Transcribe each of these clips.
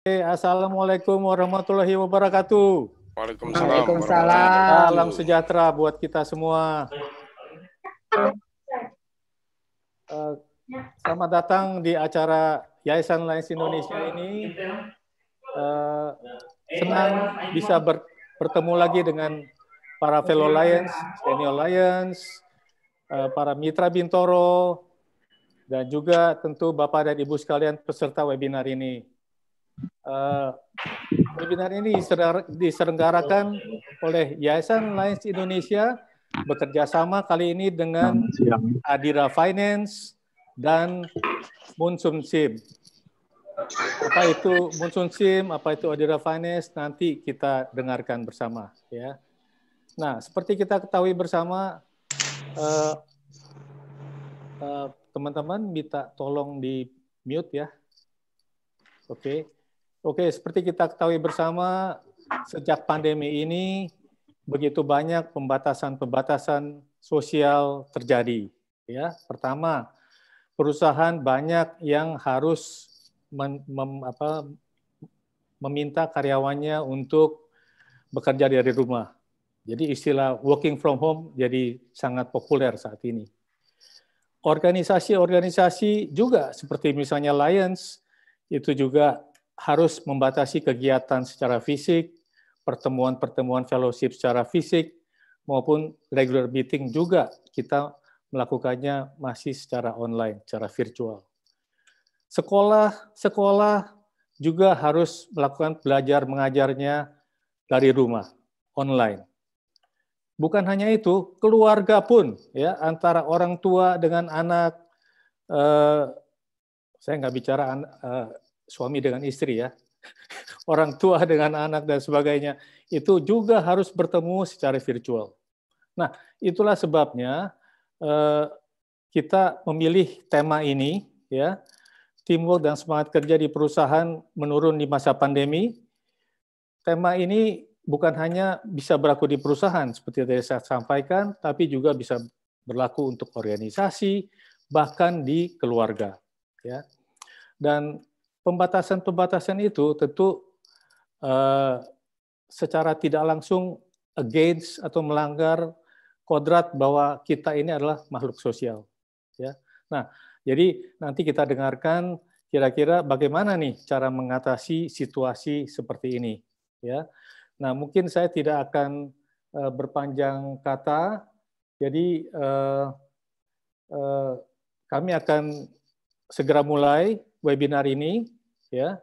Assalamualaikum warahmatullahi wabarakatuh. Waalaikumsalam Waalaikumsalam. Salam sejahtera buat kita semua. Selamat datang di acara Yayasan Lions Indonesia ini. Senang bisa bertemu lagi dengan para fellow Lions, senior Lions, para mitra Bintoro, dan juga tentu Bapak dan Ibu sekalian peserta webinar ini. Webinar ini diselenggarakan oleh Yayasan Lions Indonesia bekerja sama kali ini dengan Adira Finance dan Munsun Sim. Apa itu Munsun Sim, apa itu Adira Finance, nanti kita dengarkan bersama. Ya. Nah, seperti kita ketahui bersama, teman-teman minta tolong di mute ya. Oke, seperti kita ketahui bersama, sejak pandemi ini begitu banyak pembatasan sosial terjadi. Ya, pertama, perusahaan banyak yang harus meminta karyawannya untuk bekerja dari rumah. Jadi istilah working from home jadi sangat populer saat ini. Organisasi-organisasi juga seperti misalnya Lions itu juga harus membatasi kegiatan secara fisik, pertemuan-pertemuan fellowship secara fisik, maupun regular meeting juga kita melakukannya masih secara online, secara virtual. Sekolah juga harus melakukan belajar mengajarnya dari rumah, online. Bukan hanya itu, keluarga pun, ya, antara orang tua dengan anak, saya nggak bicara suami dengan istri ya, orang tua dengan anak dan sebagainya, itu juga harus bertemu secara virtual. Nah, itulah sebabnya kita memilih tema ini, ya, teamwork dan semangat kerja di perusahaan menurun di masa pandemi. Tema ini bukan hanya bisa berlaku di perusahaan, seperti yang saya sampaikan, tapi juga bisa berlaku untuk organisasi, bahkan di keluarga. Ya. Dan pembatasan-pembatasan itu tentu secara tidak langsung against atau melanggar kodrat bahwa kita ini adalah makhluk sosial. Ya. Nah, jadi nanti kita dengarkan kira-kira bagaimana nih cara mengatasi situasi seperti ini. Ya. Nah, mungkin saya tidak akan berpanjang kata, jadi kami akan segera mulai webinar ini. Ya,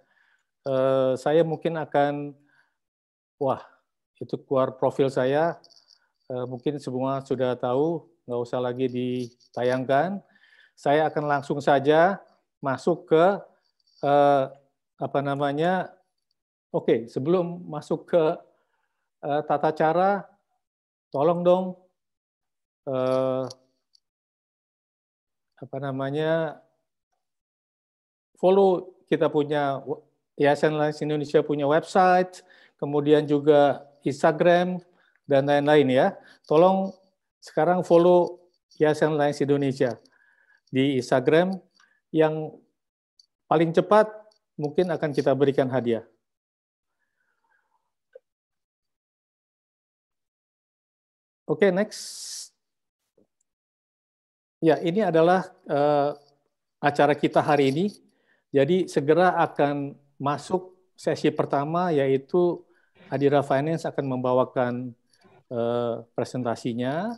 saya mungkin akan, itu keluar profil saya, mungkin semua sudah tahu, nggak usah lagi ditayangkan. Saya akan langsung saja masuk ke sebelum masuk ke tata cara, tolong dong follow, kita punya Yayasan Lions Indonesia punya website, kemudian juga Instagram dan lain-lain ya. Tolong sekarang follow Yayasan Lions Indonesia di Instagram, yang paling cepat mungkin akan kita berikan hadiah. Oke, next. Ya, ini adalah acara kita hari ini. Jadi segera akan masuk sesi pertama, yaitu Adira Finance akan membawakan presentasinya,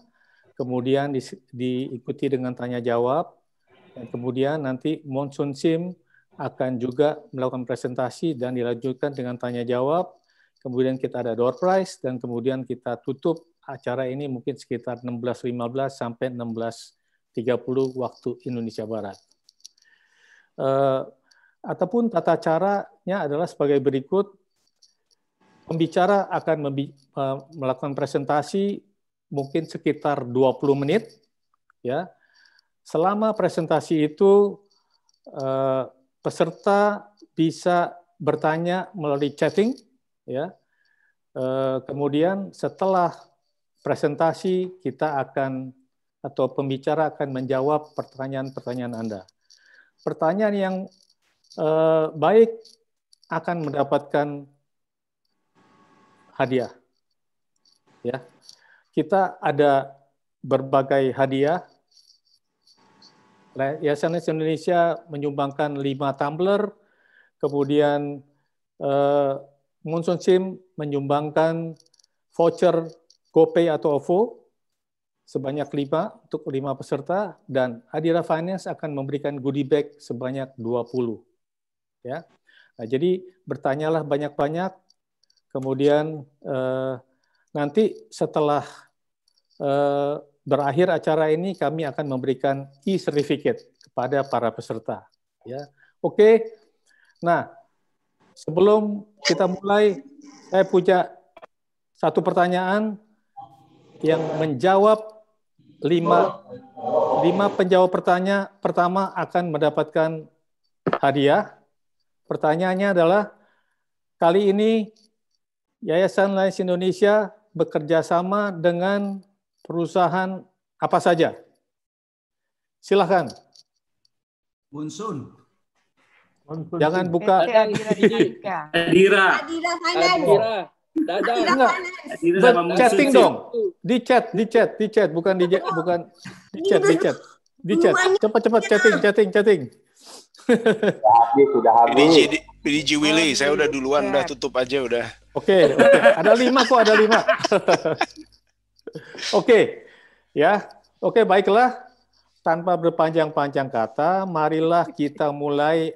kemudian diikuti dengan tanya jawab, dan kemudian nanti Munsun Sim akan juga melakukan presentasi dan dilanjutkan dengan tanya jawab. Kemudian kita ada door prize, dan kemudian kita tutup acara ini mungkin sekitar 16.15 sampai 16.30 waktu Indonesia Barat. Ataupun tata caranya adalah sebagai berikut. Pembicara akan melakukan presentasi mungkin sekitar 20 menit. Ya. Selama presentasi itu, peserta bisa bertanya melalui chatting. Ya. Kemudian setelah presentasi, kita akan, atau pembicara akan menjawab pertanyaan-pertanyaan Anda. Pertanyaan yang baik akan mendapatkan hadiah. Ya, kita ada berbagai hadiah. Yayasan Lens Indonesia menyumbangkan 5 tumbler, kemudian Monsoon SIM menyumbangkan voucher GoPay atau OVO sebanyak 5 untuk 5 peserta, dan Adira Finance akan memberikan goodie bag sebanyak 20. Ya. Nah, jadi bertanyalah banyak-banyak, kemudian nanti setelah berakhir acara ini kami akan memberikan e-certificate kepada para peserta. Ya, oke. Nah, sebelum kita mulai, saya punya satu pertanyaan yang menjawab 5 penjawab pertama akan mendapatkan hadiah. Pertanyaannya adalah, kali ini Yayasan Lens Indonesia bekerja sama dengan perusahaan apa saja? Silakan. Monsoon. Jangan buka. Adira. Chatting dong. Di chat, bukan di chat. Cepat chatting. Sudah habis. PDG Willy, saya udah duluan, udah tutup aja udah. Oke. Ada 5 kok, ada 5. Oke. Ya. Oke, baiklah. Tanpa berpanjang-panjang kata, marilah kita mulai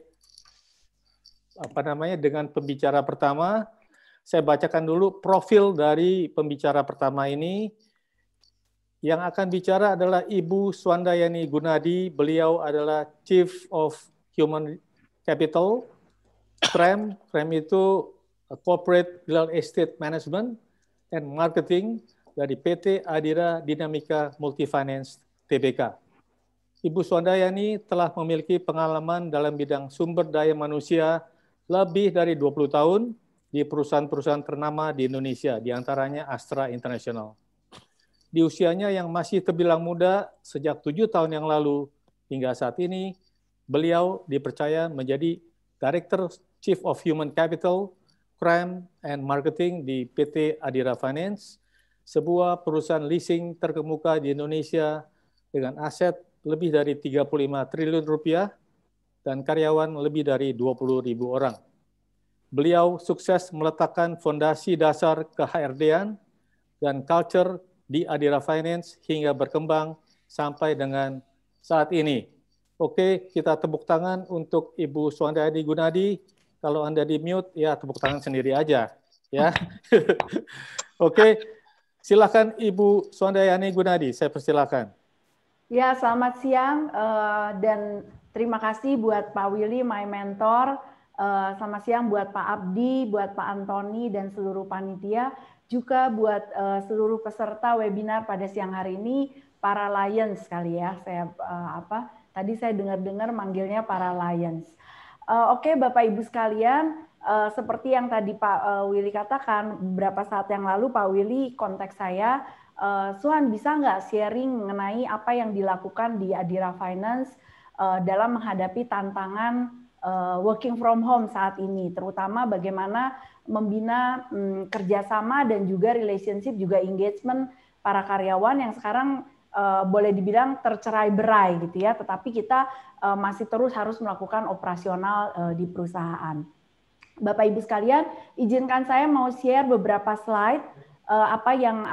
dengan pembicara pertama. Saya bacakan dulu profil dari pembicara pertama ini. Yang akan bicara adalah Ibu Swandayani Gunadi. Beliau adalah Chief of Human Capital, CREM. CREM itu Corporate Real Estate Management and Marketing dari PT Adira Dinamika Multifinance Tbk. Ibu Swandayani telah memiliki pengalaman dalam bidang sumber daya manusia lebih dari 20 tahun di perusahaan-perusahaan ternama di Indonesia, diantaranya Astra International. Di usianya yang masih terbilang muda, sejak 7 tahun yang lalu hingga saat ini, beliau dipercaya menjadi Director Chief of Human Capital, Crime and Marketing di PT Adira Finance, sebuah perusahaan leasing terkemuka di Indonesia dengan aset lebih dari 35 triliun rupiah dan karyawan lebih dari 20.000 orang. Beliau sukses meletakkan fondasi dasar ke-HRD-an dan culture di Adira Finance hingga berkembang sampai dengan saat ini. Oke, kita tepuk tangan untuk Ibu Swandayani Gunadi. Kalau Anda di-mute, ya tepuk tangan sendiri aja. Ya. Oke, silakan Ibu Swandayani Gunadi, saya persilakan. Ya, selamat siang dan terima kasih buat Pak Willy, my mentor. Selamat siang buat Pak Abdi, buat Pak Antoni dan seluruh panitia, juga buat seluruh peserta webinar pada siang hari ini, para Lions kali ya. Tadi saya dengar-dengar manggilnya para Lions. Oke, Bapak Ibu sekalian, seperti yang tadi Pak Willy katakan beberapa saat yang lalu, Pak Willy kontak saya, Suhan bisa nggak sharing mengenai apa yang dilakukan di Adira Finance dalam menghadapi tantangan working from home saat ini, terutama bagaimana membina kerjasama dan juga relationship, juga engagement para karyawan yang sekarang boleh dibilang tercerai-berai gitu ya, tetapi kita masih terus harus melakukan operasional di perusahaan. Bapak Ibu sekalian, izinkan saya mau share beberapa slide apa yang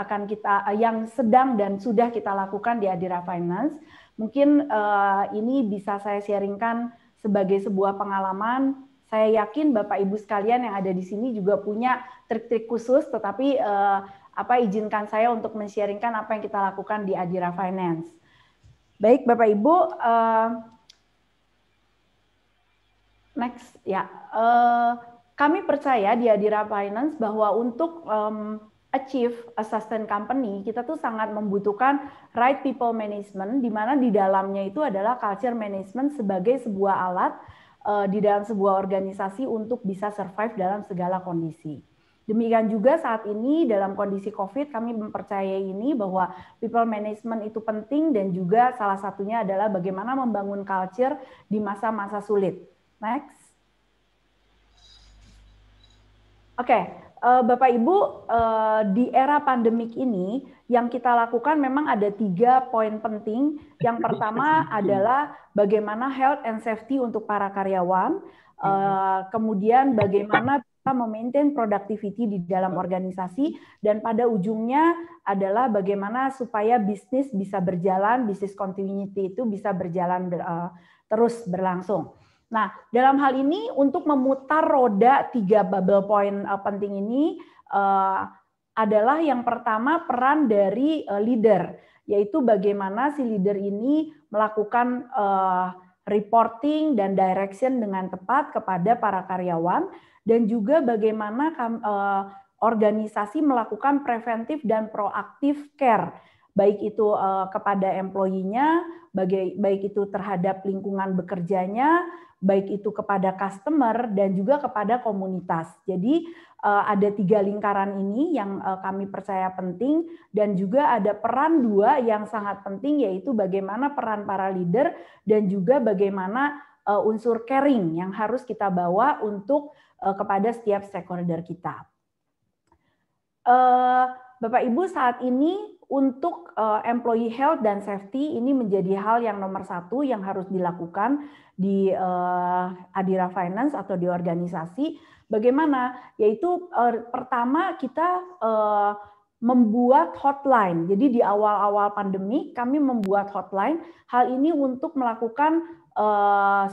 yang sedang dan sudah kita lakukan di Adira Finance. Mungkin ini bisa saya sharingkan sebagai sebuah pengalaman. Saya yakin Bapak Ibu sekalian yang ada di sini juga punya trik-trik khusus, tetapi izinkan saya untuk men-sharingkan apa yang kita lakukan di Adira Finance. Baik Bapak Ibu, next ya. Kami percaya di Adira Finance bahwa untuk achieve a sustained company, kita tuh sangat membutuhkan right people management, di mana di dalamnya itu adalah culture management sebagai sebuah alat di dalam sebuah organisasi untuk bisa survive dalam segala kondisi. Demikian juga saat ini dalam kondisi COVID, kami mempercayai ini bahwa people management itu penting dan juga salah satunya adalah bagaimana membangun culture di masa-masa sulit. Next. Bapak Ibu, di era pandemik ini yang kita lakukan memang ada 3 poin penting. Yang pertama adalah bagaimana health and safety untuk para karyawan, kemudian bagaimana kita memaintain productivity di dalam organisasi, dan pada ujungnya adalah bagaimana supaya bisnis bisa berjalan, business continuity itu bisa berjalan terus berlangsung. Nah, dalam hal ini untuk memutar roda 3 bubble point penting ini adalah yang pertama peran dari leader, yaitu bagaimana si leader ini melakukan reporting dan direction dengan tepat kepada para karyawan, dan juga bagaimana organisasi melakukan preventif dan proaktif care, baik itu kepada employee-nya, baik itu terhadap lingkungan bekerjanya, baik itu kepada customer dan juga kepada komunitas. Jadi ada 3 lingkaran ini yang kami percaya penting, dan juga ada peran 2 yang sangat penting, yaitu bagaimana peran para leader dan juga bagaimana unsur caring yang harus kita bawa untuk kepada setiap stakeholder kita. Bapak Ibu, saat ini untuk employee health dan safety ini menjadi hal yang nomor 1 yang harus dilakukan di Adira Finance atau di organisasi. Bagaimana? Yaitu pertama kita membuat hotline. Jadi di awal-awal pandemi kami membuat hotline. Hal ini untuk melakukan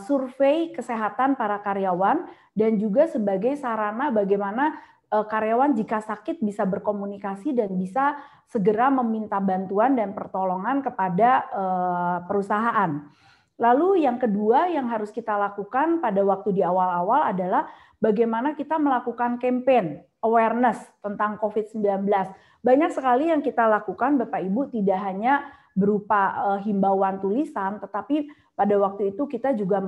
survei kesehatan para karyawan dan juga sebagai sarana bagaimana karyawan jika sakit bisa berkomunikasi dan bisa segera meminta bantuan dan pertolongan kepada perusahaan. Lalu yang kedua yang harus kita lakukan pada waktu di awal-awal adalah bagaimana kita melakukan campaign awareness tentang COVID-19. Banyak sekali yang kita lakukan, Bapak Ibu, tidak hanya berupa himbauan tulisan, tetapi pada waktu itu kita juga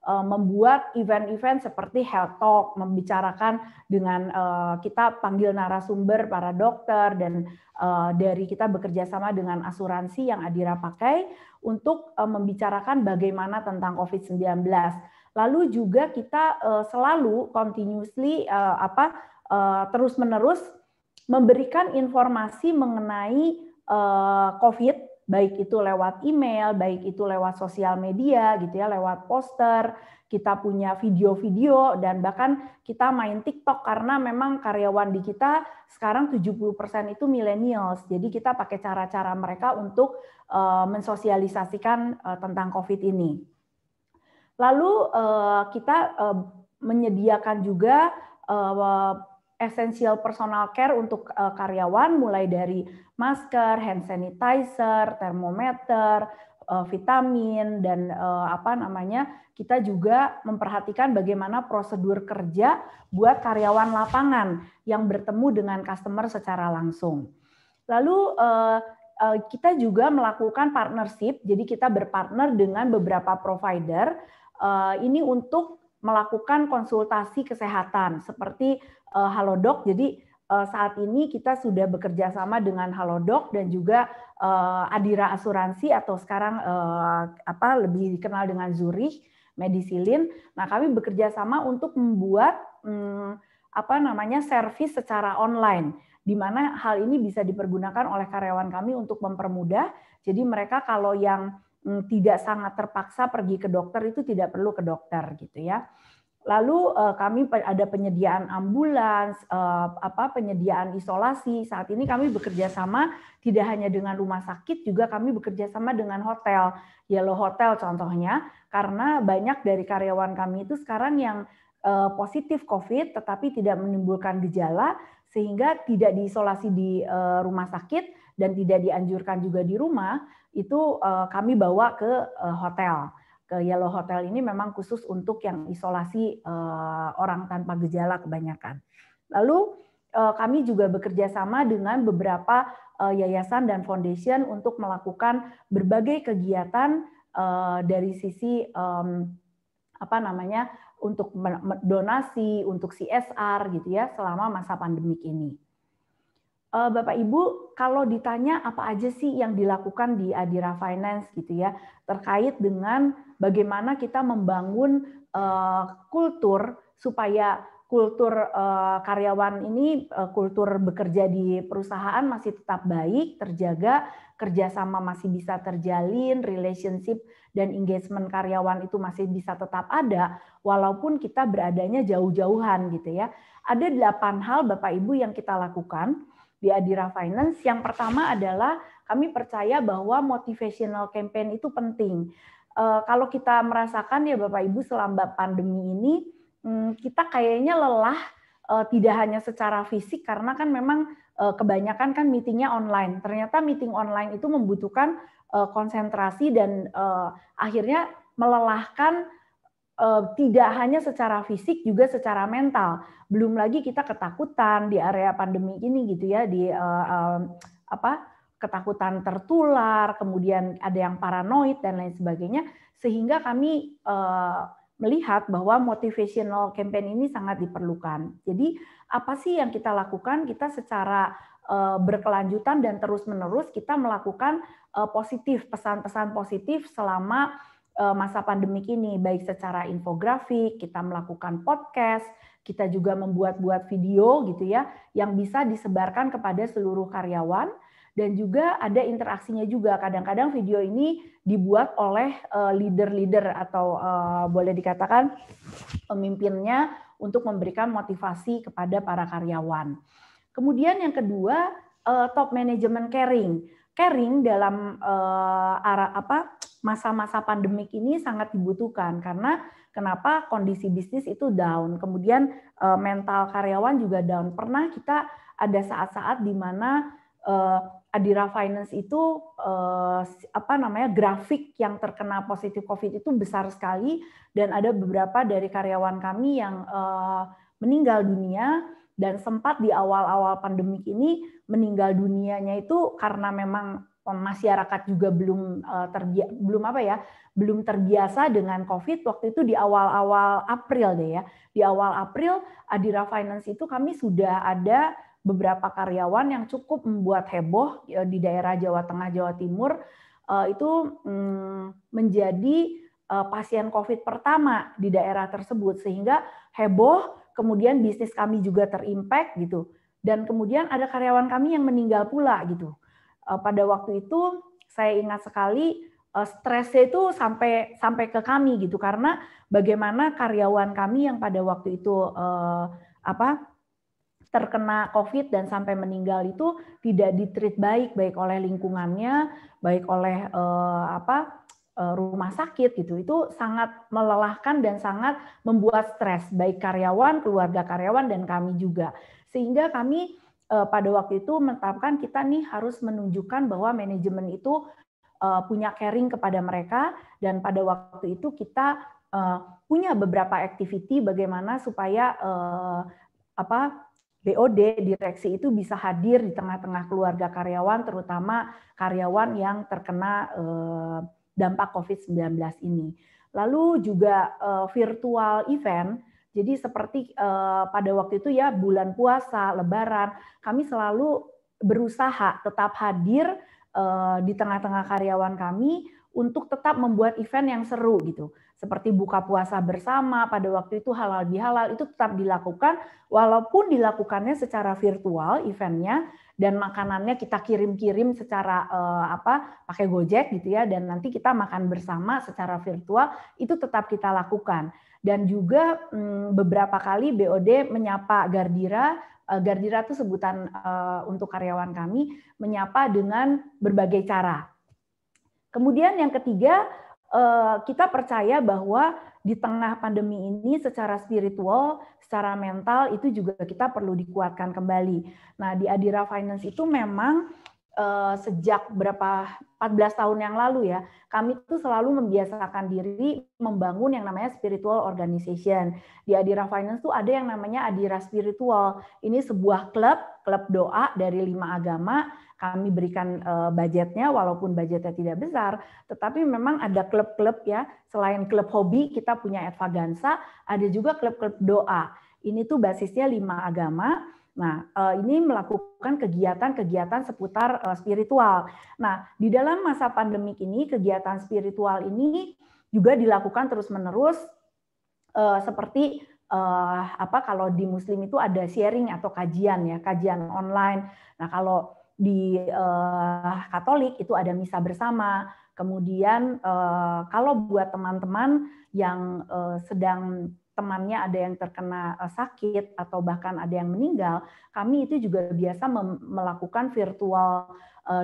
membuat event-event seperti health talk, membicarakan dengan kita panggil narasumber para dokter, dan dari kita bekerja sama dengan asuransi yang Adira pakai untuk membicarakan bagaimana tentang COVID-19. Lalu juga kita selalu continuously terus-menerus memberikan informasi mengenai COVID, baik itu lewat email, baik itu lewat sosial media gitu ya, lewat poster, kita punya video-video, dan bahkan kita main TikTok karena memang karyawan di kita sekarang 70% itu millennials. Jadi kita pakai cara-cara mereka untuk mensosialisasikan tentang COVID ini. Lalu kita menyediakan juga essential personal care untuk karyawan, mulai dari masker, hand sanitizer, termometer, vitamin, dan kita juga memperhatikan bagaimana prosedur kerja buat karyawan lapangan yang bertemu dengan customer secara langsung. Lalu kita juga melakukan partnership, jadi kita berpartner dengan beberapa provider ini untuk melakukan konsultasi kesehatan seperti Halodoc. Jadi saat ini kita sudah bekerja sama dengan Halodoc dan juga Adira Asuransi atau sekarang lebih dikenal dengan Zurich Medisilin. Nah, kami bekerja sama untuk membuat servis secara online, di mana hal ini bisa dipergunakan oleh karyawan kami untuk mempermudah. Jadi mereka kalau yang tidak sangat terpaksa pergi ke dokter itu tidak perlu ke dokter gitu ya. Lalu kami ada penyediaan ambulans, penyediaan isolasi. Saat ini kami bekerja sama tidak hanya dengan rumah sakit, juga kami bekerja sama dengan hotel, Yellow Hotel contohnya, karena banyak dari karyawan kami itu sekarang yang positif COVID tetapi tidak menimbulkan gejala, sehingga tidak diisolasi di rumah sakit dan tidak dianjurkan juga di rumah, itu kami bawa ke hotel. Ke Yellow Hotel ini memang khusus untuk yang isolasi orang tanpa gejala kebanyakan. Lalu kami juga bekerja sama dengan beberapa yayasan dan foundation untuk melakukan berbagai kegiatan dari sisi untuk donasi, untuk CSR gitu ya selama masa pandemik ini. Bapak Ibu, kalau ditanya apa aja sih yang dilakukan di Adira Finance gitu ya, terkait dengan bagaimana kita membangun kultur supaya kultur karyawan ini, kultur bekerja di perusahaan masih tetap baik, terjaga, kerjasama masih bisa terjalin, relationship dan engagement karyawan itu masih bisa tetap ada, walaupun kita beradanya jauh-jauhan gitu ya. Ada 8 hal Bapak Ibu yang kita lakukan di Adira Finance. Yang pertama adalah kami percaya bahwa motivational campaign itu penting. Kalau kita merasakan ya Bapak Ibu selama pandemi ini, kita kayaknya lelah, tidak hanya secara fisik karena kan memang kebanyakan kan meetingnya online. Ternyata meeting online itu membutuhkan konsentrasi dan akhirnya melelahkan, tidak hanya secara fisik juga secara mental. Belum lagi kita ketakutan di area pandemi ini gitu ya, di ketakutan tertular, kemudian ada yang paranoid dan lain sebagainya, sehingga kami melihat bahwa motivational campaign ini sangat diperlukan. Jadi apa sih yang kita lakukan? Kita secara berkelanjutan dan terus-menerus kita melakukan pesan-pesan positif selama masa pandemik ini, baik secara infografik, kita melakukan podcast, kita juga membuat video gitu ya, yang bisa disebarkan kepada seluruh karyawan. Dan juga ada interaksinya juga. Kadang-kadang video ini dibuat oleh leader-leader atau boleh dikatakan pemimpinnya untuk memberikan motivasi kepada para karyawan. Kemudian yang kedua, top management caring. Caring dalam masa-masa pandemik ini sangat dibutuhkan karena kenapa kondisi bisnis itu down, kemudian mental karyawan juga down. Pernah kita ada saat-saat di mana Adira Finance itu grafik yang terkena positif COVID itu besar sekali dan ada beberapa dari karyawan kami yang meninggal dunia dan sempat di awal-awal pandemik ini meninggal dunianya itu karena memang masyarakat juga belum terbiasa dengan COVID. Waktu itu di awal-awal April deh ya. Di awal April Adira Finance itu kami sudah ada beberapa karyawan yang cukup membuat heboh di daerah Jawa Tengah, Jawa Timur, itu menjadi pasien COVID pertama di daerah tersebut, sehingga heboh, kemudian bisnis kami juga terimpact gitu, dan kemudian ada karyawan kami yang meninggal pula gitu. Pada waktu itu saya ingat sekali stresnya itu sampai ke kami gitu, karena bagaimana karyawan kami yang pada waktu itu terkena COVID dan sampai meninggal itu tidak ditreat baik oleh lingkungannya, baik oleh rumah sakit gitu. Itu sangat melelahkan dan sangat membuat stres baik karyawan, keluarga karyawan dan kami juga. Sehingga kami pada waktu itu menetapkan kita nih harus menunjukkan bahwa manajemen itu punya caring kepada mereka, dan pada waktu itu kita punya beberapa activity bagaimana supaya BOD, direksi itu bisa hadir di tengah-tengah keluarga karyawan, terutama karyawan yang terkena dampak COVID-19 ini. Lalu juga virtual event, jadi seperti pada waktu itu ya bulan puasa, lebaran, kami selalu berusaha tetap hadir di tengah-tengah karyawan kami untuk tetap membuat event yang seru gitu. Seperti buka puasa bersama, pada waktu itu halal bihalal itu tetap dilakukan, walaupun dilakukannya secara virtual eventnya, dan makanannya kita kirim-kirim secara pakai Gojek gitu ya, dan nanti kita makan bersama secara virtual, itu tetap kita lakukan. Dan juga beberapa kali BOD menyapa Gardira, Gardira itu sebutan untuk karyawan kami, menyapa dengan berbagai cara. Kemudian yang ketiga, kita percaya bahwa di tengah pandemi ini secara spiritual, secara mental itu juga kita perlu dikuatkan kembali. Nah, di Adira Finance itu memang sejak 14 tahun yang lalu ya, kami tuh selalu membiasakan diri membangun yang namanya spiritual organization. Di Adira Finance tuh ada yang namanya Adira Spiritual. Ini sebuah klub doa dari 5 agama. Kami berikan budgetnya, walaupun budgetnya tidak besar, tetapi memang ada klub-klub ya, selain klub hobi, kita punya Advaganza, ada juga klub-klub doa. Ini tuh basisnya 5 agama. Nah, ini melakukan kegiatan-kegiatan seputar spiritual. Nah, di dalam masa pandemik ini, kegiatan spiritual ini juga dilakukan terus-menerus, seperti kalau di Muslim itu ada sharing atau kajian ya, kajian online. Nah, kalau di Katolik itu ada misa bersama. Kemudian kalau buat teman-teman yang sedang temannya ada yang terkena sakit atau bahkan ada yang meninggal, kami itu juga biasa melakukan virtual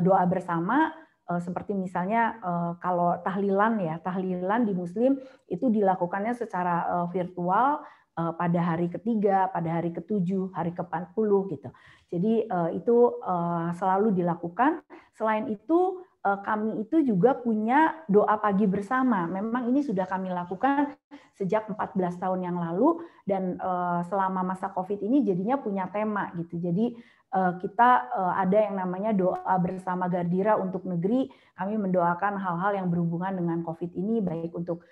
doa bersama, seperti misalnya kalau tahlilan di Muslim itu dilakukannya secara virtual pada hari ketiga, pada hari ke-7, hari ke-40 gitu. Jadi itu selalu dilakukan. Selain itu kami itu juga punya doa pagi bersama. Memang ini sudah kami lakukan sejak 14 tahun yang lalu, dan selama masa COVID ini jadinya punya tema gitu. Jadi kita ada yang namanya doa bersama Gardira untuk negeri. Kami mendoakan hal-hal yang berhubungan dengan COVID ini, baik untuk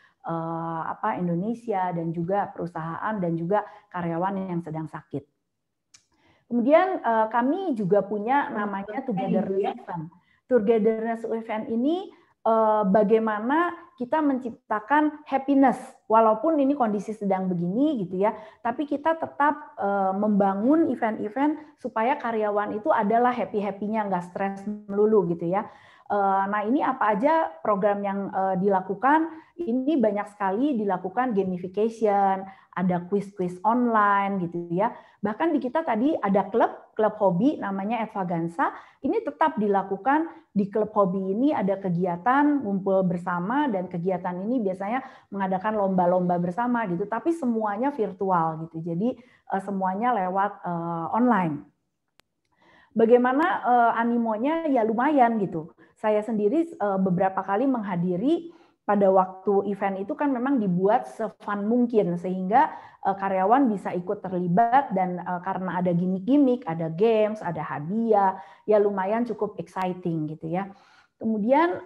Indonesia dan juga perusahaan dan juga karyawan yang sedang sakit. Kemudian kami juga punya namanya Togetherness Event. Togetherness Event ini bagaimana kita menciptakan happiness walaupun ini kondisi sedang begini gitu ya, tapi kita tetap membangun event-event supaya karyawan itu adalah happy-happy-nya, nggak stres melulu gitu ya. Nah, ini apa aja program yang dilakukan? Ini banyak sekali dilakukan gamification, ada quiz-quiz online gitu ya. Bahkan di kita tadi ada klub hobi namanya Advaganza. Ini tetap dilakukan di klub hobi ini, ada kegiatan ngumpul bersama, dan kegiatan ini biasanya mengadakan lomba-lomba bersama gitu, tapi semuanya virtual gitu. Jadi semuanya lewat online. Bagaimana animonya? Ya lumayan gitu. Saya sendiri beberapa kali menghadiri. Pada waktu event itu kan memang dibuat se-fun mungkin sehingga karyawan bisa ikut terlibat, dan karena ada gimmick-gimmick, ada games, ada hadiah, ya lumayan cukup exciting gitu ya. Kemudian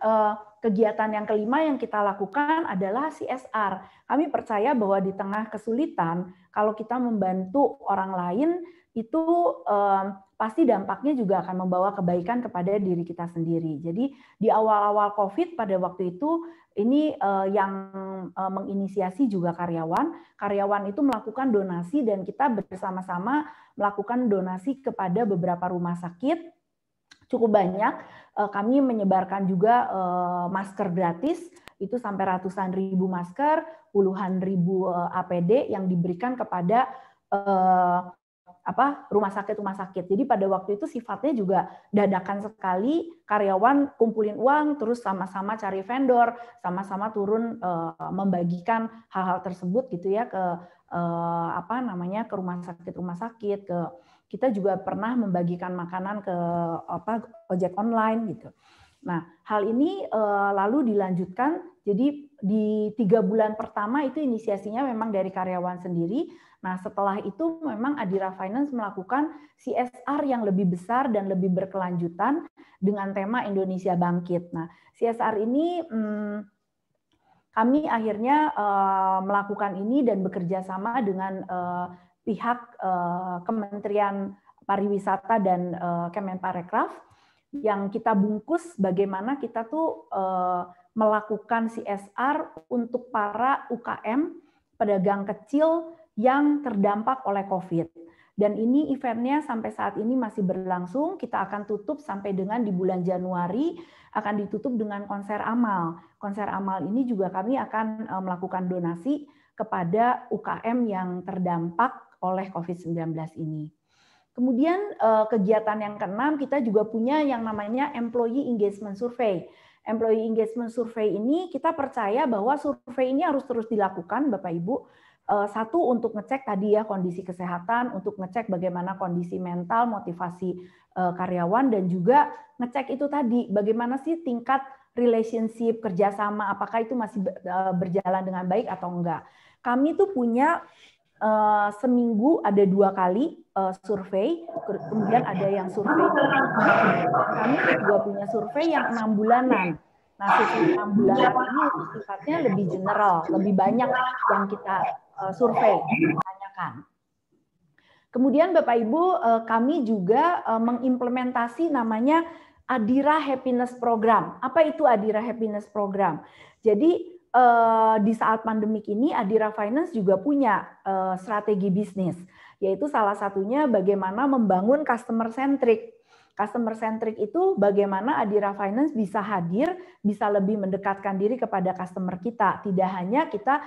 kegiatan yang kelima yang kita lakukan adalah CSR. Kami percaya bahwa di tengah kesulitan, kalau kita membantu orang lain itu pasti dampaknya juga akan membawa kebaikan kepada diri kita sendiri. Jadi di awal-awal COVID pada waktu itu ini yang menginisiasi juga karyawan. Karyawan itu melakukan donasi dan kita bersama-sama melakukan donasi kepada beberapa rumah sakit. Cukup banyak. Kami menyebarkan juga masker gratis, itu sampai ratusan ribu masker, puluhan ribu APD yang diberikan kepada rumah sakit. Jadi pada waktu itu sifatnya juga dadakan sekali, karyawan kumpulin uang, terus sama-sama cari vendor, sama-sama turun membagikan hal-hal tersebut gitu ya ke ke rumah sakit. Kita juga pernah membagikan makanan ke ojek online gitu. Nah, hal ini lalu dilanjutkan. Jadi di 3 bulan pertama itu inisiasinya memang dari karyawan sendiri. Nah, setelah itu memang Adira Finance melakukan CSR yang lebih besar dan lebih berkelanjutan dengan tema Indonesia Bangkit. Nah, CSR ini kami akhirnya melakukan ini dan bekerja sama dengan pihak Kementerian Pariwisata dan Kemenparekraf, yang kita bungkus bagaimana kita tuh melakukan CSR untuk para UKM, pedagang kecil yang terdampak oleh COVID. Dan ini eventnya sampai saat ini masih berlangsung. Kita akan tutup sampai dengan di bulan Januari, akan ditutup dengan konser amal. Konser amal ini juga kami akan melakukan donasi kepada UKM yang terdampak oleh COVID-19 ini. Kemudian kegiatan yang keenam, kita juga punya yang namanya Employee Engagement Survey. Employee Engagement Survey ini kita percaya bahwa survei ini harus terus dilakukan, Bapak Ibu. Satu, untuk ngecek tadi ya kondisi kesehatan, untuk ngecek bagaimana kondisi mental, motivasi karyawan, dan juga ngecek itu tadi bagaimana sih tingkat relationship, kerjasama, apakah itu masih berjalan dengan baik atau enggak. Kami tuh punya seminggu ada 2 kali survei, kemudian ada yang survei. Kami juga punya survei yang 6 bulanan. Nah, survei 6 bulanan ini sifatnya lebih general, lebih banyak yang kita survei, tanyakan. Kemudian Bapak Ibu, kami juga mengimplementasi namanya Adira Happiness Program. Apa itu Adira Happiness Program? Jadi di saat pandemik ini Adira Finance juga punya strategi bisnis, yaitu salah satunya bagaimana membangun customer centric. Customer centric itu bagaimana Adira Finance bisa hadir, bisa lebih mendekatkan diri kepada customer kita. Tidak hanya kita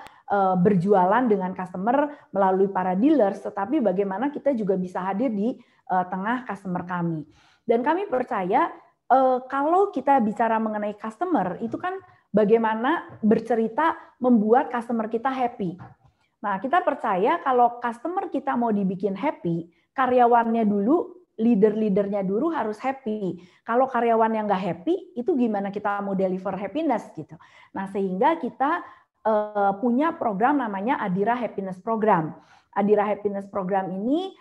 berjualan dengan customer melalui para dealers, tetapi bagaimana kita juga bisa hadir di tengah customer kami. Dan kami percaya kalau kita bicara mengenai customer, itu kan bagaimana bercerita membuat customer kita happy. Nah, kita percaya kalau customer kita mau dibikin happy, karyawannya dulu, leader-leadernya dulu harus happy. Kalau karyawan yang nggak happy, itu gimana kita mau deliver happiness gitu. Nah, sehingga kita punya program namanya Adira Happiness Program. Adira Happiness Program ini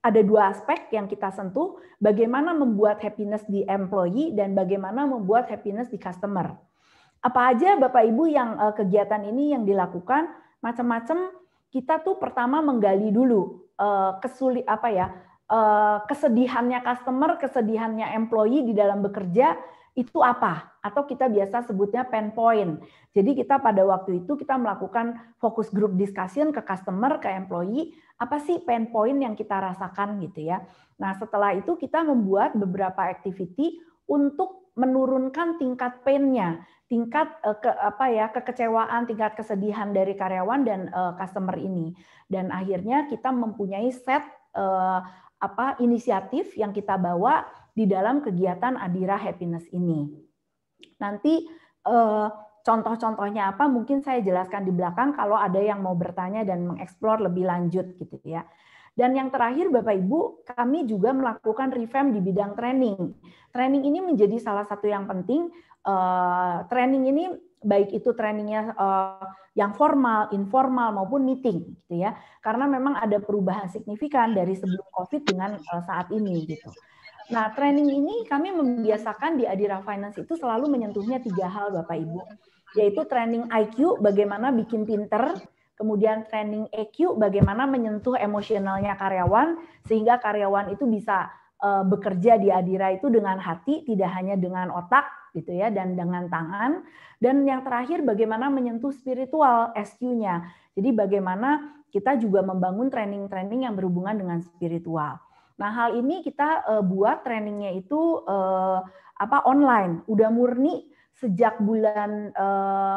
ada dua aspek yang kita sentuh, bagaimana membuat happiness di employee dan bagaimana membuat happiness di customer. Apa aja Bapak Ibu yang kegiatan ini yang dilakukan, macam-macam. Kita tuh pertama menggali dulu kesedihannya customer, kesedihannya employee di dalam bekerja itu apa? Atau kita biasa sebutnya pain point. Jadi kita pada waktu itu kita melakukan focus group discussion ke customer, ke employee, apa sih pain point yang kita rasakan gitu ya. Nah, setelah itu kita membuat beberapa activity untuk menurunkan tingkat pain-nya, tingkat kekecewaan, tingkat kesedihan dari karyawan dan customer ini. Dan akhirnya kita mempunyai set inisiatif yang kita bawa di dalam kegiatan Adira Happiness ini. Nanti contoh-contohnya apa mungkin saya jelaskan di belakang kalau ada yang mau bertanya dan mengeksplor lebih lanjut gitu ya. Dan yang terakhir Bapak Ibu, kami juga melakukan revamp di bidang training. Training ini menjadi salah satu yang penting. Training ini baik itu trainingnya yang formal, informal maupun meeting gitu ya. Karena memang ada perubahan signifikan dari sebelum Covid dengan saat ini gitu. Nah, training ini kami membiasakan di Adira Finance itu selalu menyentuhnya 3 hal Bapak Ibu. Yaitu training IQ, bagaimana bikin pinter, kemudian training EQ, bagaimana menyentuh emosionalnya karyawan, sehingga karyawan itu bisa bekerja di Adira itu dengan hati, tidak hanya dengan otak, gitu ya, dan dengan tangan. Dan yang terakhir, bagaimana menyentuh spiritual, SQ-nya. Jadi bagaimana kita juga membangun training-training yang berhubungan dengan spiritual. Nah, hal ini kita buat trainingnya itu online, udah murni sejak bulan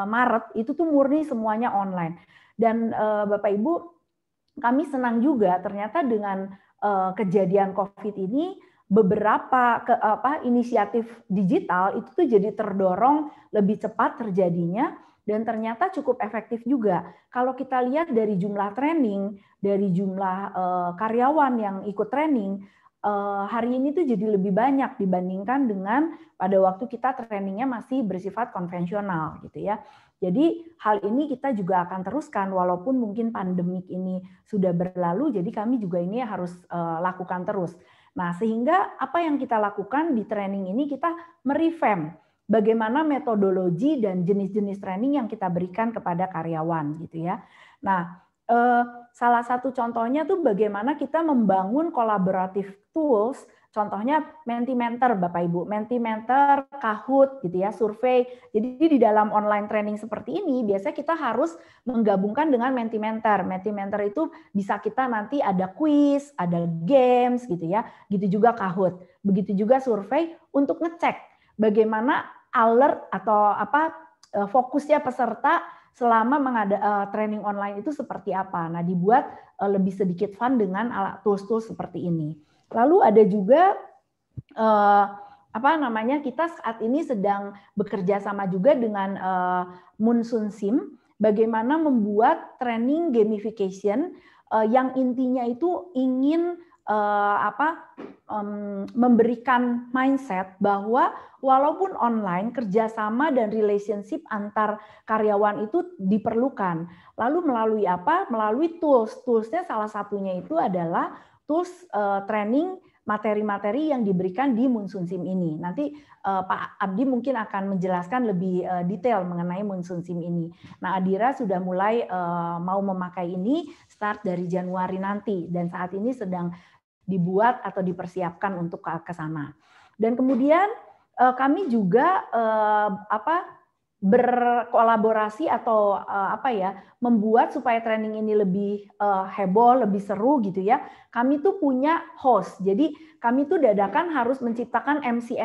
Maret, itu tuh murni semuanya online. Dan Bapak Ibu, kami senang juga ternyata dengan kejadian COVID ini beberapa inisiatif digital itu tuh jadi terdorong lebih cepat terjadinya dan ternyata cukup efektif juga. Kalau kita lihat dari jumlah training, dari jumlah karyawan yang ikut training, hari ini tuh jadi lebih banyak dibandingkan dengan pada waktu kita trainingnya masih bersifat konvensional gitu ya. Jadi hal ini kita juga akan teruskan walaupun mungkin pandemik ini sudah berlalu, jadi kami juga ini harus lakukan terus. Nah, sehingga apa yang kita lakukan di training ini kita merevamp bagaimana metodologi dan jenis-jenis training yang kita berikan kepada karyawan gitu ya. Nah, salah satu contohnya tuh bagaimana kita membangun kolaboratif tools, contohnya Mentimentor Bapak Ibu, Mentimentor, Kahoot gitu ya, survei. Jadi di dalam online training seperti ini biasanya kita harus menggabungkan dengan Mentimentor. Mentimentor itu bisa kita nanti ada quiz, ada games gitu ya. Gitu juga Kahoot. Begitu juga survei untuk ngecek bagaimana alert atau fokusnya peserta selama training online itu seperti apa. Nah, dibuat lebih sedikit fun dengan tools-tools seperti ini. Lalu ada juga kita saat ini sedang bekerja sama juga dengan Munsun Sim bagaimana membuat training gamification yang intinya itu ingin memberikan mindset bahwa walaupun online kerjasama dan relationship antar karyawan itu diperlukan. Lalu melalui apa? Melalui tools. Toolsnya salah satunya itu adalah tools training materi-materi yang diberikan di Munsun Sim ini. Nanti Pak Abdi mungkin akan menjelaskan lebih detail mengenai Munsun Sim ini. Nah, Adira sudah mulai mau memakai ini start dari Januari nanti dan saat ini sedang dibuat atau dipersiapkan untuk ke sana. Dan kemudian kami juga berkolaborasi atau membuat supaya training ini lebih heboh, lebih seru gitu ya. Kami tuh punya host. Jadi kami tuh dadakan harus menciptakan MC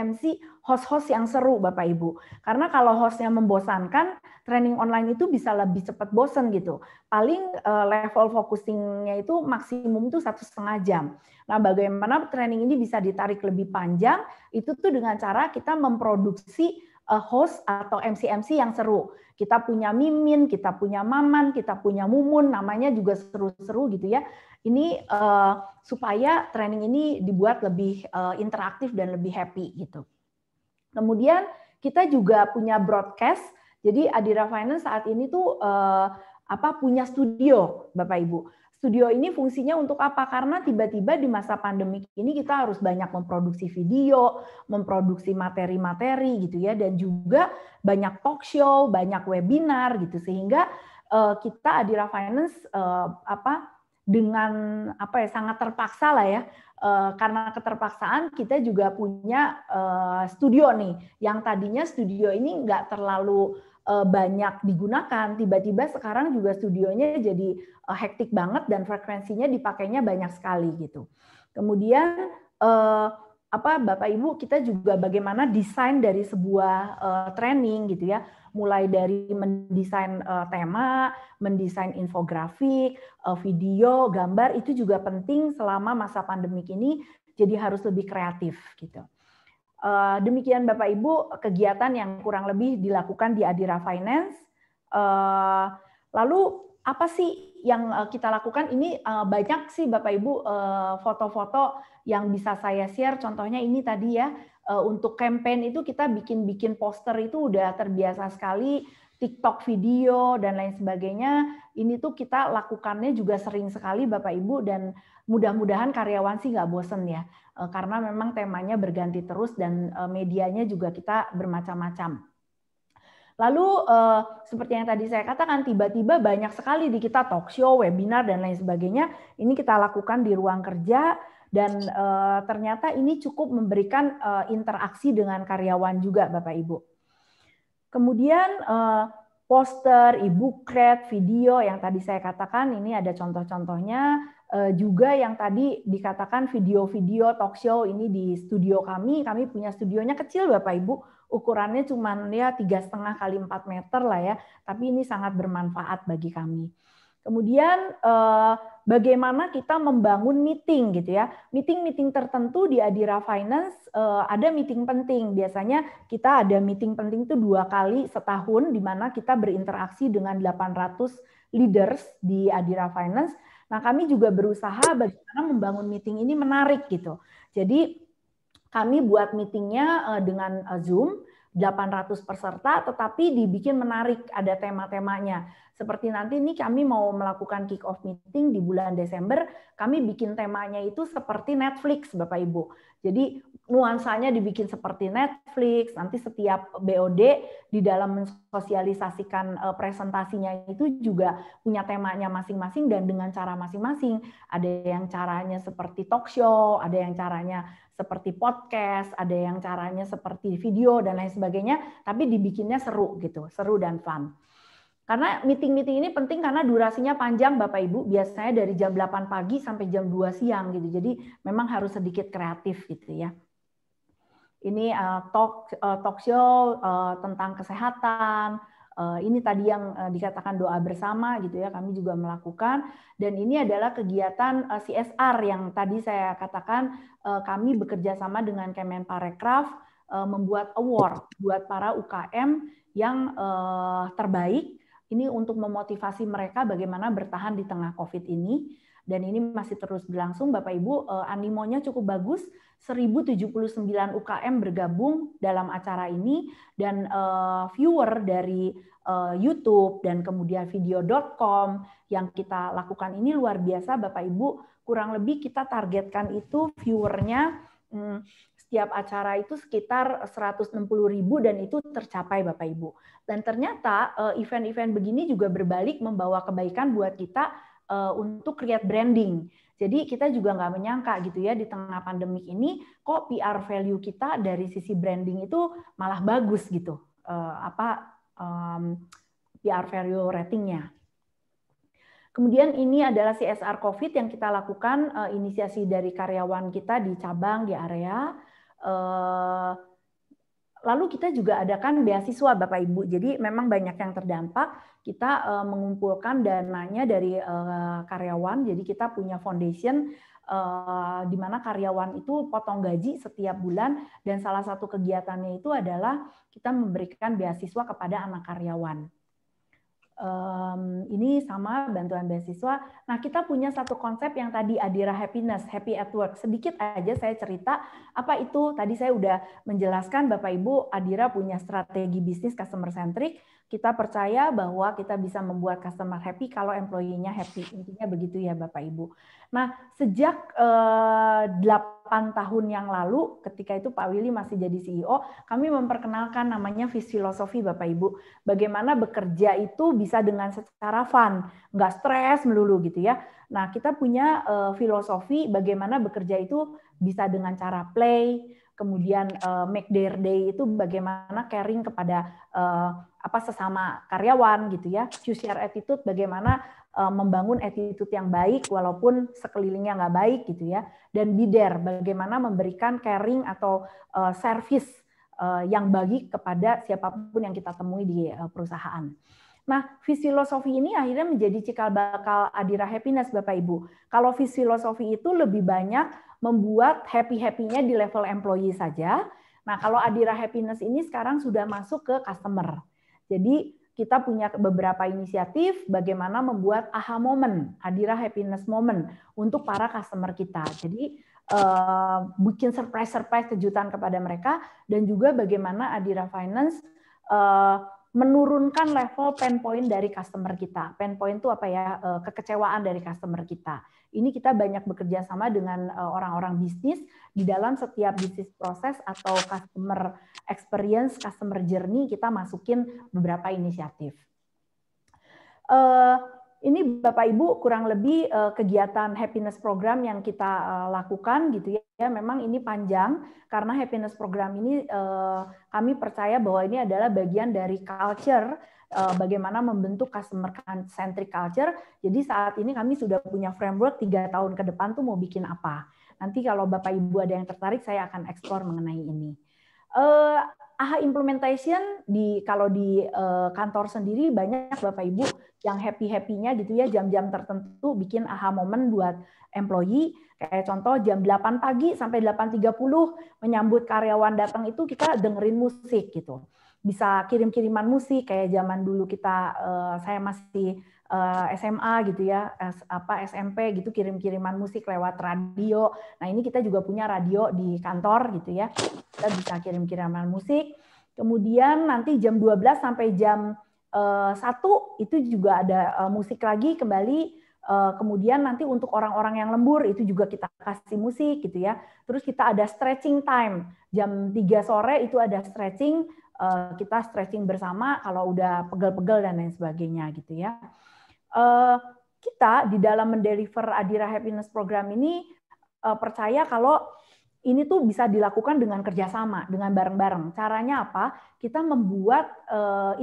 host-host yang seru Bapak Ibu. Karena kalau hostnya membosankan, training online itu bisa lebih cepat bosan gitu. Paling level focusingnya itu maksimum tuh 1,5 jam. Nah, bagaimana training ini bisa ditarik lebih panjang? Itu tuh dengan cara kita memproduksi host atau MC yang seru. Kita punya Mimin, kita punya Maman, kita punya Mumun, namanya juga seru-seru gitu ya. Ini supaya training ini dibuat lebih interaktif dan lebih happy gitu. Kemudian kita juga punya broadcast. Jadi Adira Finance saat ini tuh punya studio, Bapak Ibu. Studio ini fungsinya untuk apa? Karena tiba-tiba di masa pandemi ini kita harus banyak memproduksi video, memproduksi materi-materi gitu ya, dan juga banyak talk show, banyak webinar gitu, sehingga kita Adira Finance dengan sangat terpaksa lah ya. Karena keterpaksaan kita juga punya studio nih, yang tadinya studio ini nggak terlalu banyak digunakan, tiba-tiba sekarang juga studionya jadi hektik banget dan frekuensinya dipakainya banyak sekali gitu. Kemudian Bapak Ibu, kita juga bagaimana desain dari sebuah training gitu ya, mulai dari mendesain tema, mendesain infografik, video, gambar, itu juga penting selama masa pandemik ini, jadi harus lebih kreatif gitu. Demikian Bapak Ibu kegiatan yang kurang lebih dilakukan di Adira Finance. Lalu apa sih yang kita lakukan? Ini banyak sih Bapak Ibu foto-foto yang bisa saya share. Contohnya ini tadi ya, untuk campaign itu kita bikin poster itu udah terbiasa sekali, TikTok video dan lain sebagainya. Ini tuh kita lakukannya juga sering sekali Bapak Ibu, dan mudah-mudahan karyawan sih nggak bosen ya. Karena memang temanya berganti terus dan medianya juga kita bermacam-macam. Lalu seperti yang tadi saya katakan, tiba-tiba banyak sekali di kita talk show, webinar, dan lain sebagainya. Ini kita lakukan di ruang kerja, dan ternyata ini cukup memberikan interaksi dengan karyawan juga Bapak Ibu. Kemudian poster, e-booklet, video yang tadi saya katakan, ini ada contoh-contohnya. Juga yang tadi dikatakan video-video talk show ini di studio kami punya studionya kecil Bapak Ibu, ukurannya cuma ya 3,5 kali 4 meter lah ya, tapi ini sangat bermanfaat bagi kami. Kemudian bagaimana kita membangun meeting gitu ya, meeting tertentu di Adira Finance ada meeting penting, biasanya kita ada meeting penting itu 2 kali setahun, di mana kita berinteraksi dengan 800 leaders di Adira Finance. Nah, kami juga berusaha bagaimana membangun meeting ini menarik gitu. Jadi kami buat meetingnya dengan Zoom, 800 peserta, tetapi dibikin menarik, ada tema-temanya. Seperti nanti ini kami mau melakukan kick off meeting di bulan Desember, kami bikin temanya itu seperti Netflix Bapak Ibu. Jadi nuansanya dibikin seperti Netflix, nanti setiap BOD di dalam mensosialisasikan presentasinya itu juga punya temanya masing-masing dan dengan cara masing-masing. Ada yang caranya seperti talk show, ada yang caranya seperti podcast, ada yang caranya seperti video dan lain sebagainya, tapi dibikinnya seru gitu, seru dan fun. Karena meeting-meeting ini penting karena durasinya panjang Bapak Ibu, biasanya dari jam 8 pagi sampai jam 2 siang gitu. Jadi memang harus sedikit kreatif gitu ya. Ini talk show tentang kesehatan. Ini tadi yang dikatakan doa bersama gitu ya, kami juga melakukan. Dan ini adalah kegiatan CSR yang tadi saya katakan kami bekerja sama dengan Kemenparekraf membuat award buat para UKM yang terbaik. Ini untuk memotivasi mereka bagaimana bertahan di tengah COVID ini. Dan ini masih terus berlangsung, Bapak Ibu, animonya cukup bagus, 1079 UKM bergabung dalam acara ini, dan viewer dari YouTube dan kemudian video.com yang kita lakukan ini luar biasa, Bapak Ibu. Kurang lebih kita targetkan itu viewernya setiap acara itu sekitar 160.000 dan itu tercapai Bapak Ibu. Dan ternyata event-event begini juga berbalik membawa kebaikan buat kita untuk create branding. Jadi kita juga nggak menyangka gitu ya, di tengah pandemik ini kok PR value kita dari sisi branding itu malah bagus gitu. PR value ratingnya. Kemudian ini adalah CSR COVID yang kita lakukan, inisiasi dari karyawan kita di cabang, di area. Lalu kita juga adakan beasiswa Bapak Ibu. Jadi memang banyak yang terdampak. Kita mengumpulkan dananya dari karyawan. Jadi kita punya foundation di mana karyawan itu potong gaji setiap bulan, dan salah satu kegiatannya itu adalah kita memberikan beasiswa kepada anak karyawan. Ini sama bantuan beasiswa. Nah, kita punya satu konsep yang tadi Adira Happiness, Happy at Work. Sedikit aja saya cerita apa itu. Tadi saya udah menjelaskan Bapak Ibu, Adira punya strategi bisnis customer centric. Kita percaya bahwa kita bisa membuat customer happy kalau employee-nya happy. Intinya begitu ya Bapak Ibu. Nah, sejak 8 tahun yang lalu, ketika itu Pak Willy masih jadi CEO, kami memperkenalkan namanya filosofi Bapak Ibu. Bagaimana bekerja itu bisa dengan secara fun, nggak stres melulu gitu ya. Nah, kita punya filosofi bagaimana bekerja itu bisa dengan cara play, kemudian make their day itu bagaimana caring kepada sesama karyawan gitu ya. Choose your attitude, bagaimana membangun attitude yang baik walaupun sekelilingnya nggak baik gitu ya. Dan be there, bagaimana memberikan caring atau service yang baik kepada siapapun yang kita temui di perusahaan. Nah, filosofi ini akhirnya menjadi cikal bakal Adira Happiness Bapak Ibu. Kalau filosofi itu lebih banyak membuat happy-happy-nya di level employee saja. Nah, kalau Adira Happiness ini sekarang sudah masuk ke customer. Jadi kita punya beberapa inisiatif bagaimana membuat aha moment, Adira Happiness moment untuk para customer kita. Jadi bikin surprise kejutan kepada mereka, dan juga bagaimana Adira Finance menurunkan level pain point dari customer kita. Pain point itu apa ya? Kekecewaan dari customer kita. Ini kita banyak bekerja sama dengan orang-orang bisnis di dalam setiap bisnis proses atau customer experience, customer journey, kita masukin beberapa inisiatif. Ini Bapak Ibu kurang lebih kegiatan happiness program yang kita lakukan gitu ya. Memang ini panjang karena happiness program ini kami percaya bahwa ini adalah bagian dari culture, bagaimana membentuk customer centric culture. Jadi saat ini kami sudah punya framework 3 tahun ke depan tuh mau bikin apa. Nanti kalau Bapak Ibu ada yang tertarik, saya akan eksplor mengenai ini. AHA implementation kalau di kantor sendiri banyak Bapak Ibu yang happy-happy-nya gitu ya, jam-jam tertentu bikin AHA moment buat employee. Kayak contoh jam 8 pagi sampai 8.30 menyambut karyawan datang itu kita dengerin musik gitu. Bisa kirim-kiriman musik kayak zaman dulu kita, saya masih SMA gitu ya, SMP gitu, kirim-kiriman musik lewat radio. Nah, ini kita juga punya radio di kantor gitu ya. Kita bisa kirim-kiriman musik. Kemudian nanti jam 12 sampai jam 1 itu juga ada musik lagi kembali. Kemudian nanti untuk orang-orang yang lembur itu juga kita kasih musik gitu ya. Terus kita ada stretching time. Jam 3 sore itu ada stretching, kita stretching bersama kalau udah pegel-pegel dan lain sebagainya gitu ya. Kita di dalam mendeliver Adira Happiness Program ini percaya kalau ini tuh bisa dilakukan dengan kerjasama, dengan bareng-bareng. Caranya apa? Kita membuat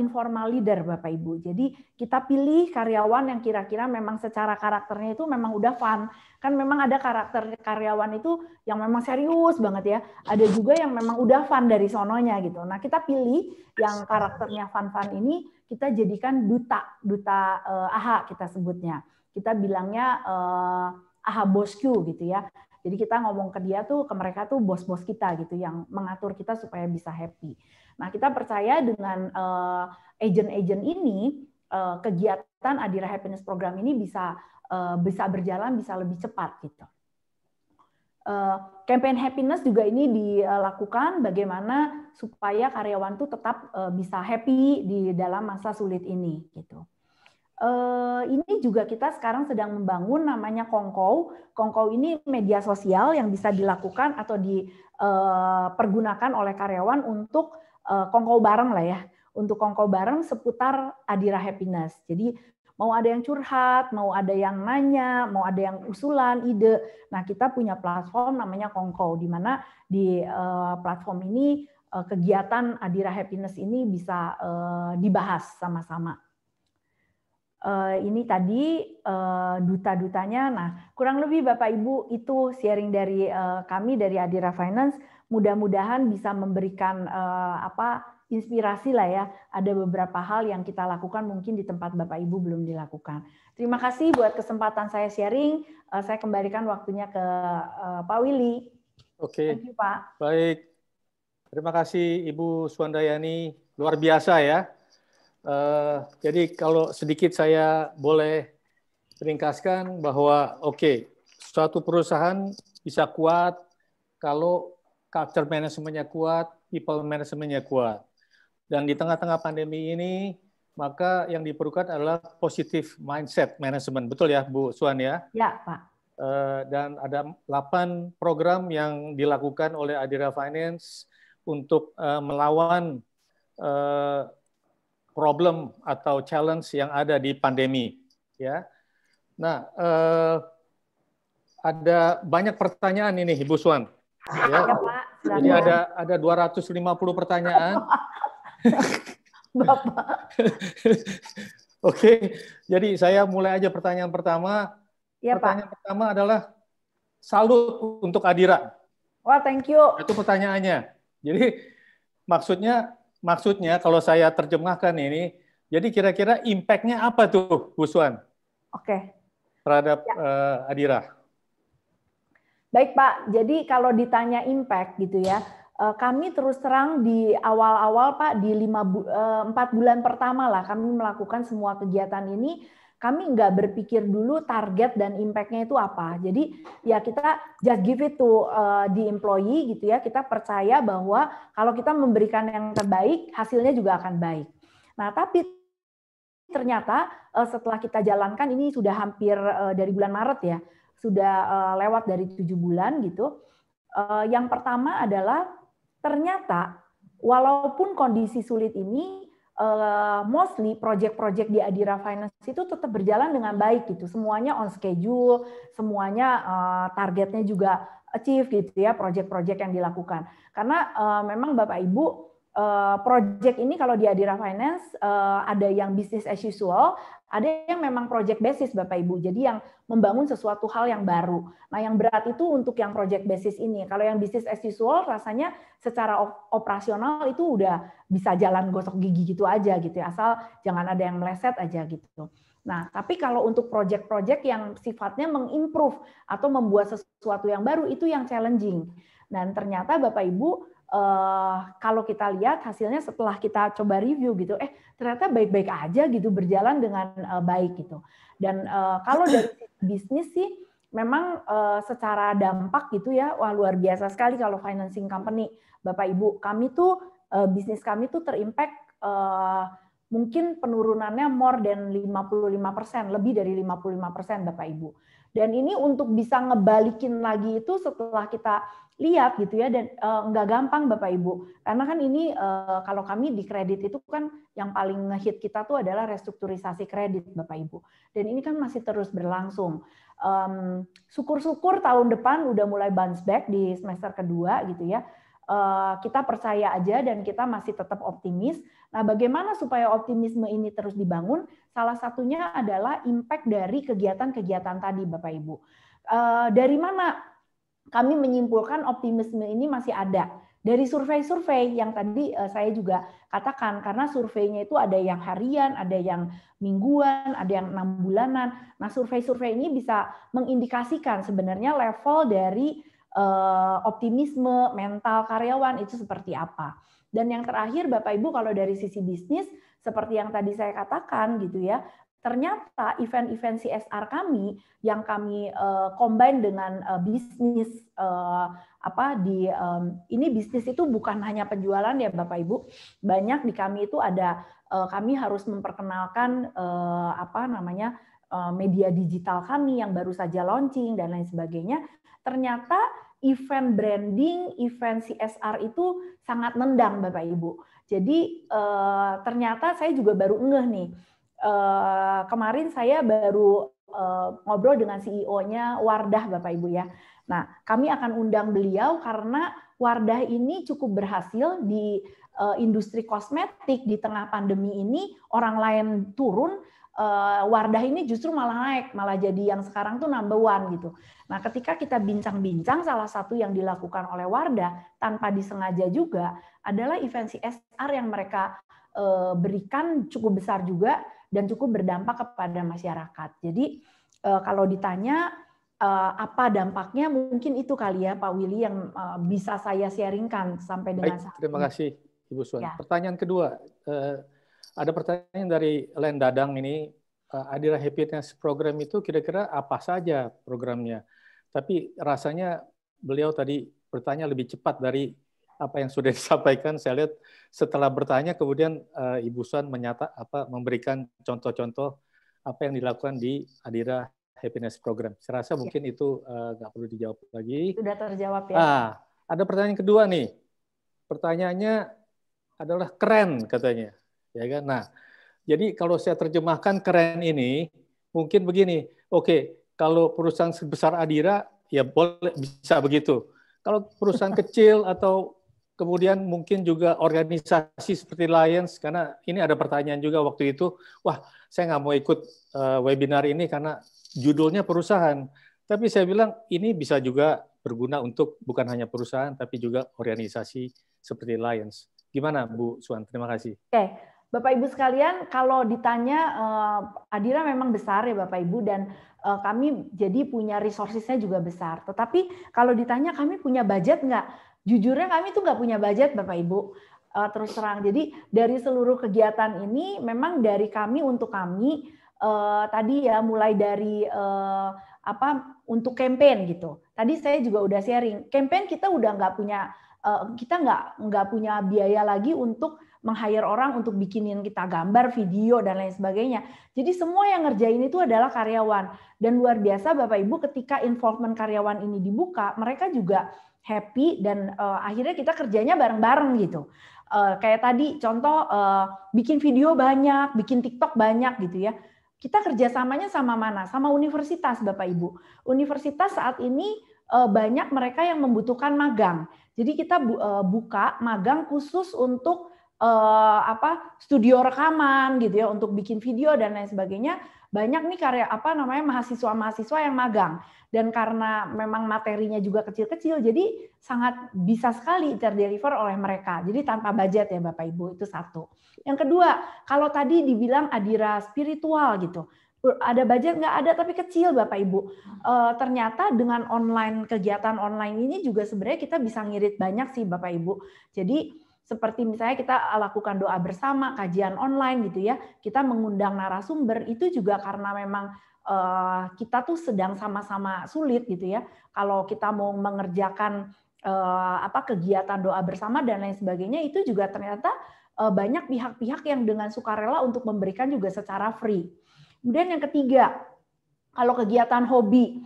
informal leader, Bapak Ibu. Jadi kita pilih karyawan yang kira-kira memang secara karakternya itu memang udah fun. Kan memang ada karakter karyawan itu yang memang serius banget ya. Ada juga yang memang udah fun dari sononya gitu. Nah, kita pilih yang karakternya fun-fun ini, kita jadikan duta AHA kita sebutnya. Kita bilangnya AHA bosku gitu ya. Jadi kita ngomong ke dia tuh, ke mereka tuh bos-bos kita gitu, yang mengatur kita supaya bisa happy. Nah, kita percaya dengan agent-agent ini, kegiatan Adira Happiness Program ini bisa berjalan, bisa lebih cepat gitu. Campaign happiness juga ini dilakukan bagaimana supaya karyawan tuh tetap bisa happy di dalam masa sulit ini gitu. Ini juga kita sekarang sedang membangun namanya Kongkow. Kongkow ini media sosial yang bisa dilakukan atau dipergunakan oleh karyawan untuk kongkow bareng lah ya. Untuk kongkow bareng seputar Adira Happiness. Jadi mau ada yang curhat, mau ada yang nanya, mau ada yang usulan, ide. Nah, kita punya platform namanya Kongkow, di mana di platform ini kegiatan Adira Happiness ini bisa dibahas sama-sama. Ini tadi duta-dutanya. Nah, kurang lebih Bapak Ibu itu sharing dari kami dari Adira Finance. Mudah-mudahan bisa memberikan inspirasi lah ya. Ada beberapa hal yang kita lakukan mungkin di tempat Bapak Ibu belum dilakukan. Terima kasih buat kesempatan saya sharing. Saya kembalikan waktunya ke Pak Willy. Oke. Thank you, Pak. Baik. Terima kasih Ibu Suandayani. Luar biasa ya. Jadi kalau sedikit saya boleh ringkaskan bahwa suatu perusahaan bisa kuat kalau culture manajemennya kuat, people manajemennya kuat. Dan di tengah-tengah pandemi ini, maka yang diperlukan adalah positive mindset management. Betul ya Bu Suan ya? Ya Pak. Dan ada 8 program yang dilakukan oleh Adira Finance untuk melawan problem atau challenge yang ada di pandemi, ya. Nah, ada banyak pertanyaan ini, Ibu Suan. Ya. Ya, Pak. Jadi ada 250 pertanyaan. Bapak. Oke, jadi saya mulai aja pertanyaan pertama. Ya, pertanyaan Pak. pertama adalah salut untuk Adira. Wah, thank you. Itu pertanyaannya. Jadi maksudnya kalau saya terjemahkan ini, jadi kira-kira impact-nya apa tuh, Bu Suan? Oke. Terhadap Adira. Baik Pak, jadi kalau ditanya impact gitu ya, kami terus terang di awal-awal Pak, di 4 bulan pertama lah kami melakukan semua kegiatan ini, kami nggak berpikir dulu target dan impact-nya itu apa. Jadi ya kita just give it to the employee gitu ya, kita percaya bahwa kalau kita memberikan yang terbaik, hasilnya juga akan baik. Nah tapi ternyata setelah kita jalankan, ini sudah hampir dari bulan Maret ya, sudah lewat dari 7 bulan gitu. Yang pertama adalah ternyata walaupun kondisi sulit ini, mostly project-project di Adira Finance itu tetap berjalan dengan baik gitu. Semuanya on schedule, semuanya targetnya juga achieve gitu ya, project-project yang dilakukan. Karena memang Bapak Ibu, project ini kalau di Adira Finance ada yang business as usual, ada yang memang project basis Bapak Ibu. Jadi yang membangun sesuatu hal yang baru. Nah, yang berat itu untuk yang project basis ini. Kalau yang business as usual rasanya secara operasional itu udah bisa jalan gosok gigi gitu aja gitu ya. Asal jangan ada yang meleset aja gitu. Nah, tapi kalau untuk project-project yang sifatnya mengimprove atau membuat sesuatu yang baru itu yang challenging. Dan ternyata Bapak Ibu, kalau kita lihat hasilnya setelah kita coba review gitu, ternyata baik-baik aja gitu, berjalan dengan baik gitu. Dan kalau dari bisnis sih, memang secara dampak gitu ya, wah luar biasa sekali kalau financing company, Bapak Ibu. Kami tuh, bisnis kami tuh terimpact mungkin penurunannya more than 55%, lebih dari 55% Bapak Ibu. Dan ini untuk bisa ngebalikin lagi itu setelah kita lihat gitu ya, dan nggak gampang Bapak Ibu, karena kan ini kalau kami di kredit itu kan yang paling ngehit kita tuh adalah restrukturisasi kredit Bapak Ibu, dan ini kan masih terus berlangsung. Syukur-syukur tahun depan udah mulai bounce back di semester kedua gitu ya. Kita percaya aja dan kita masih tetap optimis. Nah, bagaimana supaya optimisme ini terus dibangun? Salah satunya adalah impact dari kegiatan-kegiatan tadi Bapak Ibu. Dari mana kami menyimpulkan optimisme ini masih ada? Dari survei-survei yang tadi saya juga katakan, karena surveinya itu ada yang harian, ada yang mingguan, ada yang 6 bulanan. Nah, survei-survei ini bisa mengindikasikan sebenarnya level dari optimisme mental karyawan itu seperti apa. Dan yang terakhir Bapak Ibu, kalau dari sisi bisnis, seperti yang tadi saya katakan gitu ya, ternyata event-event CSR kami yang kami combine dengan bisnis ini bisnis itu bukan hanya penjualan ya Bapak Ibu, banyak di kami itu ada kami harus memperkenalkan media digital kami yang baru saja launching dan lain sebagainya. Ternyata event branding, event CSR itu sangat nendang Bapak Ibu. Jadi ternyata saya juga baru ngeh nih. Kemarin saya baru ngobrol dengan CEO-nya Wardah Bapak Ibu ya. Nah, kami akan undang beliau karena Wardah ini cukup berhasil di industri kosmetik di tengah pandemi ini, orang lain turun, Wardah ini justru malah naik, malah jadi yang sekarang tuh number one gitu. Nah, ketika kita bincang-bincang, salah satu yang dilakukan oleh Wardah tanpa disengaja juga adalah event CSR yang mereka berikan cukup besar juga dan cukup berdampak kepada masyarakat. Jadi kalau ditanya apa dampaknya, mungkin itu kali ya Pak Willy yang bisa saya sharingkan sampai dengan saat ini. Terima kasih Ibu Suan. Ya. Pertanyaan kedua, ada pertanyaan dari Len Dadang ini, Adira Happiness Program itu kira-kira apa saja programnya? Tapi rasanya beliau tadi bertanya lebih cepat dari apa yang sudah disampaikan. Saya lihat setelah bertanya kemudian Ibu Suan memberikan contoh-contoh apa yang dilakukan di Adira Happiness Program. Saya rasa mungkin itu nggak perlu dijawab lagi. Sudah terjawab ya. Ada pertanyaan kedua nih. Pertanyaannya adalah keren katanya, ya kan? Nah, jadi kalau saya terjemahkan keren ini mungkin begini. Oke, kalau perusahaan sebesar Adira ya boleh bisa begitu. Kalau perusahaan kecil atau kemudian mungkin juga organisasi seperti Lions, karena ini ada pertanyaan juga waktu itu, wah saya nggak mau ikut webinar ini karena judulnya perusahaan. Tapi saya bilang ini bisa juga berguna untuk bukan hanya perusahaan, tapi juga organisasi seperti Lions. Gimana Bu Suan? Terima kasih. Oke, Bapak Ibu sekalian, kalau ditanya Adira memang besar ya Bapak Ibu, dan kami jadi punya resources-nya juga besar. Tetapi kalau ditanya kami punya budget nggak? Jujurnya kami tuh nggak punya budget Bapak Ibu. Terus terang. Jadi dari seluruh kegiatan ini memang dari kami untuk kami tadi ya mulai dari untuk campaign gitu. Tadi saya juga udah sharing. Campaign kita udah nggak punya kita nggak punya biaya lagi untuk meng-hire orang untuk bikinin kita gambar, video, dan lain sebagainya. Jadi semua yang ngerjain itu adalah karyawan. Dan luar biasa Bapak Ibu ketika involvement karyawan ini dibuka, mereka juga happy dan akhirnya kita kerjanya bareng-bareng gitu. Kayak tadi contoh bikin video banyak, bikin TikTok banyak gitu ya. Kita kerjasamanya sama mana? Sama universitas Bapak Ibu. Universitas saat ini banyak mereka yang membutuhkan magang. Jadi kita buka magang khusus untuk studio rekaman gitu ya, untuk bikin video dan lain sebagainya. Banyak nih mahasiswa-mahasiswa yang magang. Dan karena memang materinya juga kecil-kecil, jadi sangat bisa sekali terdeliver oleh mereka. Jadi tanpa budget ya Bapak Ibu, itu satu. Yang kedua, kalau tadi dibilang Adira spiritual gitu, ada budget nggak ada, tapi kecil Bapak Ibu. Ternyata dengan kegiatan online ini juga sebenarnya kita bisa ngirit banyak sih Bapak Ibu. Jadi seperti misalnya kita lakukan doa bersama, kajian online gitu ya, kita mengundang narasumber, itu juga karena memang kita tuh sedang sama-sama sulit gitu ya. Kalau kita mau mengerjakan kegiatan doa bersama dan lain sebagainya, itu juga ternyata banyak pihak-pihak yang dengan sukarela untuk memberikan juga secara free. Kemudian yang ketiga, kalau kegiatan hobi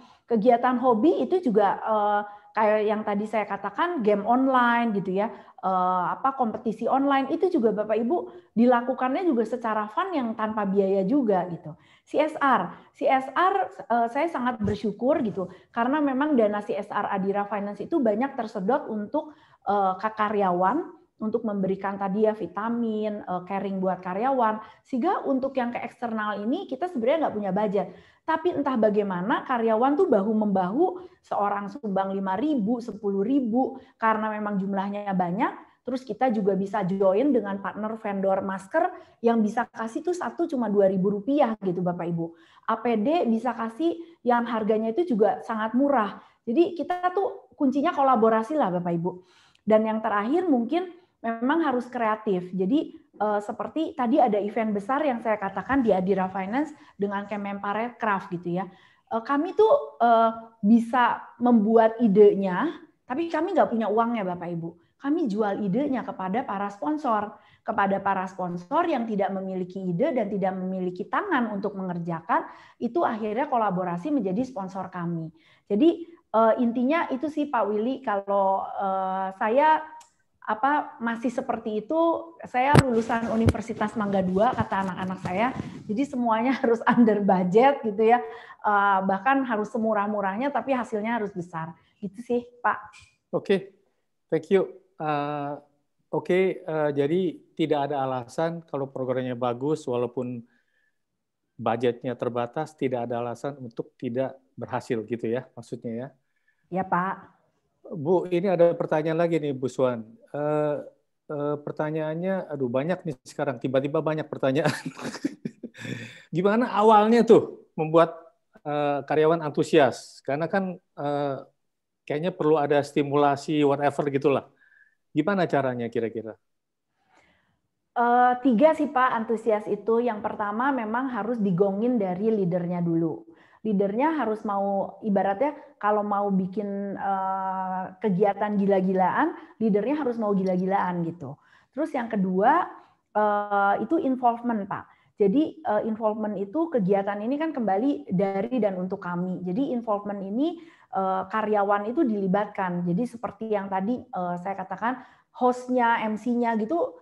itu juga kayak yang tadi saya katakan game online gitu ya, kompetisi online itu juga Bapak Ibu dilakukannya juga secara fun yang tanpa biaya juga gitu. CSR saya sangat bersyukur gitu karena memang dana CSR Adira Finance itu banyak tersedot untuk karyawan, untuk memberikan tadi ya vitamin, caring buat karyawan, sehingga untuk yang ke eksternal ini kita sebenarnya nggak punya budget. Tapi entah bagaimana karyawan tuh bahu-membahu, seorang sumbang 5.000, 10.000, karena memang jumlahnya banyak, terus kita juga bisa join dengan partner vendor masker yang bisa kasih tuh satu cuma Rp2.000 gitu Bapak Ibu. APD bisa kasih yang harganya itu juga sangat murah. Jadi kita tuh kuncinya kolaborasi lah Bapak Ibu. Dan yang terakhir mungkin memang harus kreatif. Jadi seperti tadi ada event besar yang saya katakan di Adira Finance dengan Kemenparekraf gitu ya. Kami tuh bisa membuat idenya, tapi kami nggak punya uangnya Bapak Ibu. Kami jual idenya kepada para sponsor. Kepada para sponsor yang tidak memiliki ide dan tidak memiliki tangan untuk mengerjakan, itu akhirnya kolaborasi menjadi sponsor kami. Jadi intinya itu sih Pak Willy, kalau saya masih seperti itu. Saya lulusan Universitas Mangga II kata anak-anak saya, jadi semuanya harus under budget gitu ya, bahkan harus semurah-murahnya tapi hasilnya harus besar gitu sih Pak. Oke, Thank you. Jadi tidak ada alasan kalau programnya bagus, walaupun budgetnya terbatas, tidak ada alasan untuk tidak berhasil gitu ya, maksudnya ya? Ya Pak. Bu, ini ada pertanyaan lagi nih Bu Swan. Pertanyaannya, aduh banyak nih sekarang, tiba-tiba banyak pertanyaan. Gimana awalnya tuh membuat karyawan antusias? Karena kan kayaknya perlu ada stimulasi whatever gitulah. Gimana caranya kira-kira? 3 sih Pak antusias itu. Yang pertama memang harus digongin dari leadernya dulu. Leadernya harus mau, ibaratnya kalau mau bikin kegiatan gila-gilaan, leadernya harus mau gila-gilaan gitu. Terus yang kedua itu involvement Pak. Jadi involvement itu kegiatan ini kan kembali dari dan untuk kami. Jadi involvement ini karyawan itu dilibatkan. Jadi seperti yang tadi saya katakan, hostnya, MC-nya gitu,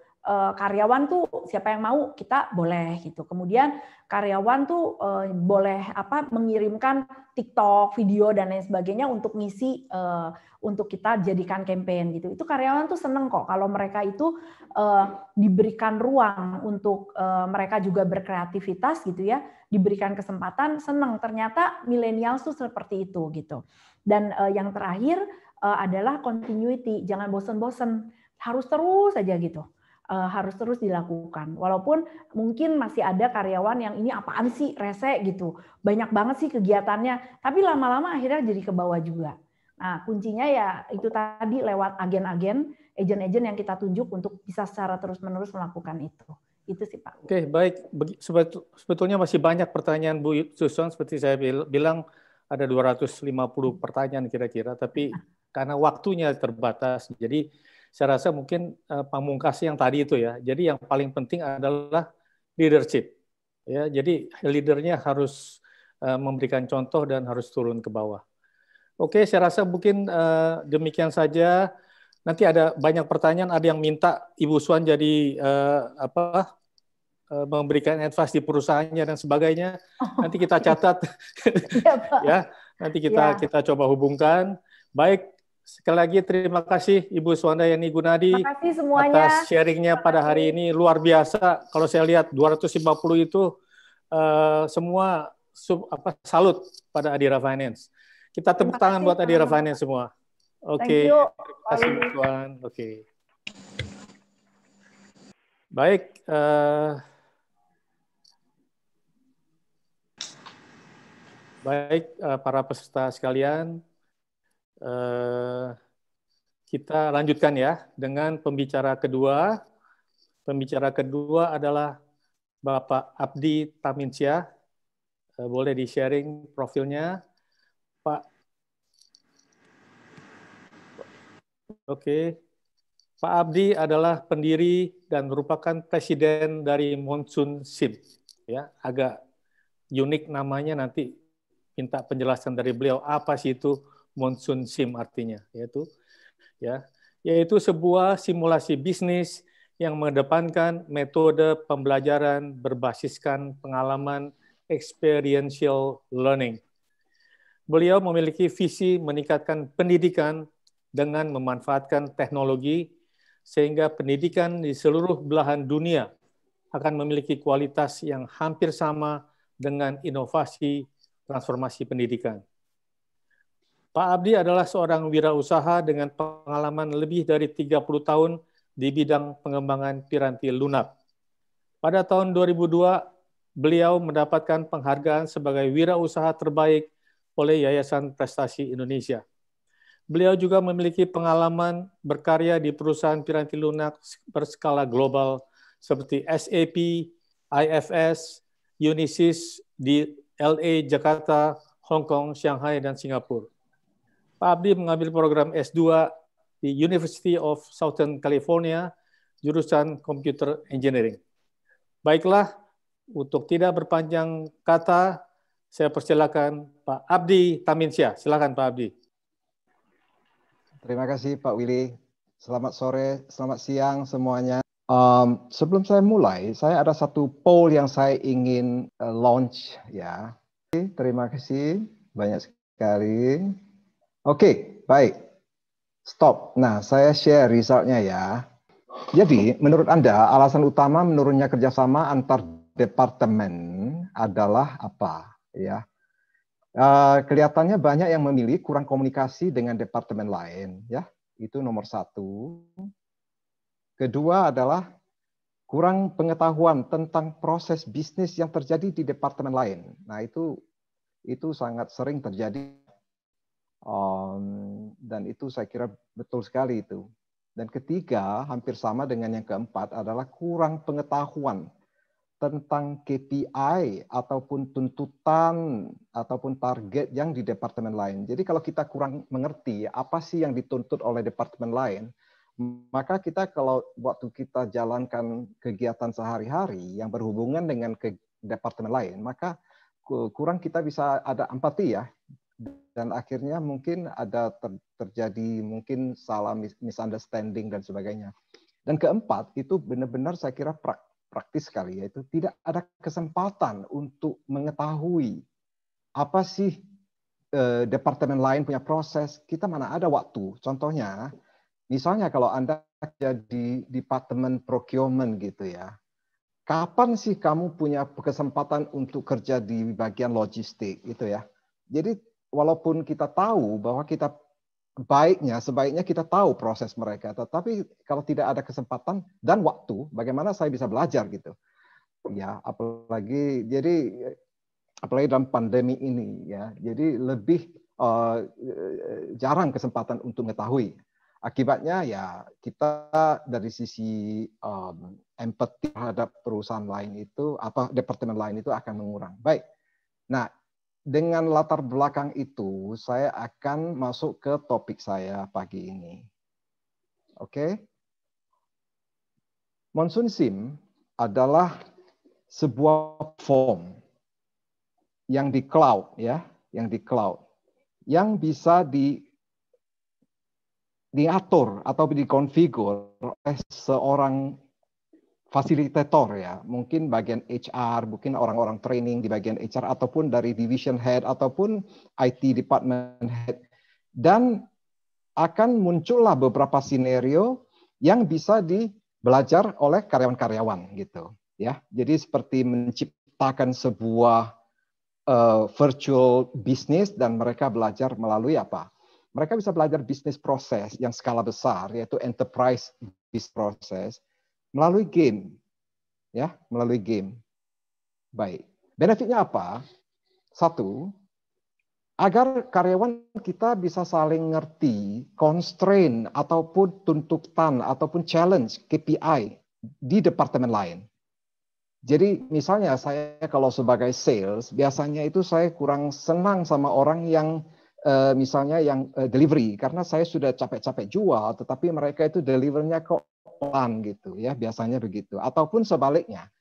karyawan tuh siapa yang mau kita boleh gitu. Kemudian karyawan tuh boleh mengirimkan TikTok, video dan lain sebagainya untuk ngisi, untuk kita jadikan campaign gitu. Itu karyawan tuh seneng kok kalau mereka itu diberikan ruang untuk mereka juga berkreativitas gitu ya, diberikan kesempatan, seneng. Ternyata milenial tuh seperti itu gitu. Dan yang terakhir adalah continuity, jangan bosen-bosen, harus terus aja gitu. Harus terus dilakukan. Walaupun mungkin masih ada karyawan yang ini apaan sih, rese gitu. Banyak banget sih kegiatannya, tapi lama-lama akhirnya jadi ke bawah juga. Nah, kuncinya ya itu tadi lewat agen-agen, agen-agen yang kita tunjuk untuk bisa secara terus-menerus melakukan itu. Itu sih Pak. Oke, baik. Sebetulnya masih banyak pertanyaan Bu Susan, seperti saya bilang ada 250 pertanyaan kira-kira, tapi karena waktunya terbatas, jadi saya rasa mungkin pamungkas yang tadi itu ya. Jadi yang paling penting adalah leadership. Ya, jadi leadernya harus memberikan contoh dan harus turun ke bawah. Oke, saya rasa mungkin demikian saja. Nanti ada banyak pertanyaan, ada yang minta Ibu Swan jadi memberikan advice di perusahaannya dan sebagainya. Nanti kita catat. Ya, nanti kita coba hubungkan. Baik. Sekali lagi terima kasih Ibu Swandayani Gunadi atas sharingnya pada hari ini, luar biasa. Kalau saya lihat 250 itu semua salut pada Adira Finance. Kita tepuk tangan buat Adira Finance semua. Oke, terima kasih Bu Swan. Oke. Baik. Baik para peserta sekalian. Kita lanjutkan ya dengan pembicara kedua. Pembicara kedua adalah Bapak Abdi Taminsyah. Boleh di-sharing profilnya, Pak. Oke. Pak Abdi adalah pendiri dan merupakan presiden dari Monsoon SIM. Ya, agak unik namanya, nanti minta penjelasan dari beliau apa sih itu Monsoon SIM artinya, yaitu sebuah simulasi bisnis yang mengedepankan metode pembelajaran berbasiskan pengalaman experiential learning. Beliau memiliki visi meningkatkan pendidikan dengan memanfaatkan teknologi sehingga pendidikan di seluruh belahan dunia akan memiliki kualitas yang hampir sama dengan inovasi transformasi pendidikan. Pak Abdi adalah seorang wirausaha dengan pengalaman lebih dari 30 tahun di bidang pengembangan piranti lunak. Pada tahun 2002, beliau mendapatkan penghargaan sebagai wirausaha terbaik oleh Yayasan Prestasi Indonesia. Beliau juga memiliki pengalaman berkarya di perusahaan piranti lunak berskala global seperti SAP, IFS, Unisys di LA, Jakarta, Hong Kong, Shanghai, dan Singapura. Pak Abdi mengambil program S2 di University of Southern California, jurusan Computer Engineering. Baiklah, untuk tidak berpanjang kata, saya persilakan Pak Abdi Taminsyah. Silakan Pak Abdi. Terima kasih Pak Willy. Selamat sore, selamat siang semuanya. Sebelum saya mulai, saya ada satu poll yang saya ingin launch ya. Terima kasih banyak sekali. Oke, baik. Stop. Nah, saya share resultnya ya. Jadi, menurut Anda, alasan utama menurunnya kerjasama antar departemen adalah apa? Ya, kelihatannya banyak yang memilih kurang komunikasi dengan departemen lain. Ya, itu nomor satu. Kedua adalah kurang pengetahuan tentang proses bisnis yang terjadi di departemen lain. Nah, itu sangat sering terjadi. Dan itu saya kira betul sekali itu. Dan ketiga, hampir sama dengan yang keempat, adalah kurang pengetahuan tentang KPI ataupun tuntutan ataupun target yang di departemen lain. Jadi kalau kita kurang mengerti apa sih yang dituntut oleh departemen lain, maka kita kalau waktu kita jalankan kegiatan sehari-hari yang berhubungan dengan departemen lain, maka kurang kita bisa ada empati ya. Dan akhirnya mungkin ada terjadi mungkin salah misunderstanding dan sebagainya. Dan keempat, itu benar-benar saya kira praktis sekali, yaitu tidak ada kesempatan untuk mengetahui apa sih departemen lain punya proses. Kita mana ada waktu. Contohnya, misalnya kalau Anda jadi departemen procurement gitu ya, kapan sih kamu punya kesempatan untuk kerja di bagian logistik gitu ya. Jadi walaupun kita tahu bahwa kita sebaiknya kita tahu proses mereka, tetapi kalau tidak ada kesempatan dan waktu, bagaimana saya bisa belajar gitu. Ya, apalagi dalam pandemi ini ya. Jadi lebih jarang kesempatan untuk mengetahui. Akibatnya ya kita dari sisi empati terhadap perusahaan lain itu, departemen lain itu akan mengurang. Baik. Nah, dengan latar belakang itu, saya akan masuk ke topik saya pagi ini. Oke. Monsoon Sim adalah sebuah platform yang di cloud ya, yang bisa diatur atau dikonfigur oleh seorang fasilitator ya, mungkin bagian HR, mungkin orang-orang training di bagian HR ataupun dari division head ataupun IT department head, dan akan muncullah beberapa skenario yang bisa belajar oleh karyawan-karyawan gitu ya. Jadi seperti menciptakan sebuah virtual business dan mereka belajar melalui apa? Mereka bisa belajar bisnis proses yang skala besar, yaitu enterprise business process, melalui game. Ya, melalui game. Baik. Benefitnya apa? Satu, agar karyawan kita bisa saling ngerti constraint ataupun tuntutan ataupun challenge KPI di departemen lain. Jadi misalnya saya kalau sebagai sales, biasanya itu saya kurang senang sama orang yang misalnya yang delivery, karena saya sudah capek-capek jual, tetapi mereka itu delivernya kok pelan gitu ya, biasanya begitu. Ataupun sebaliknya,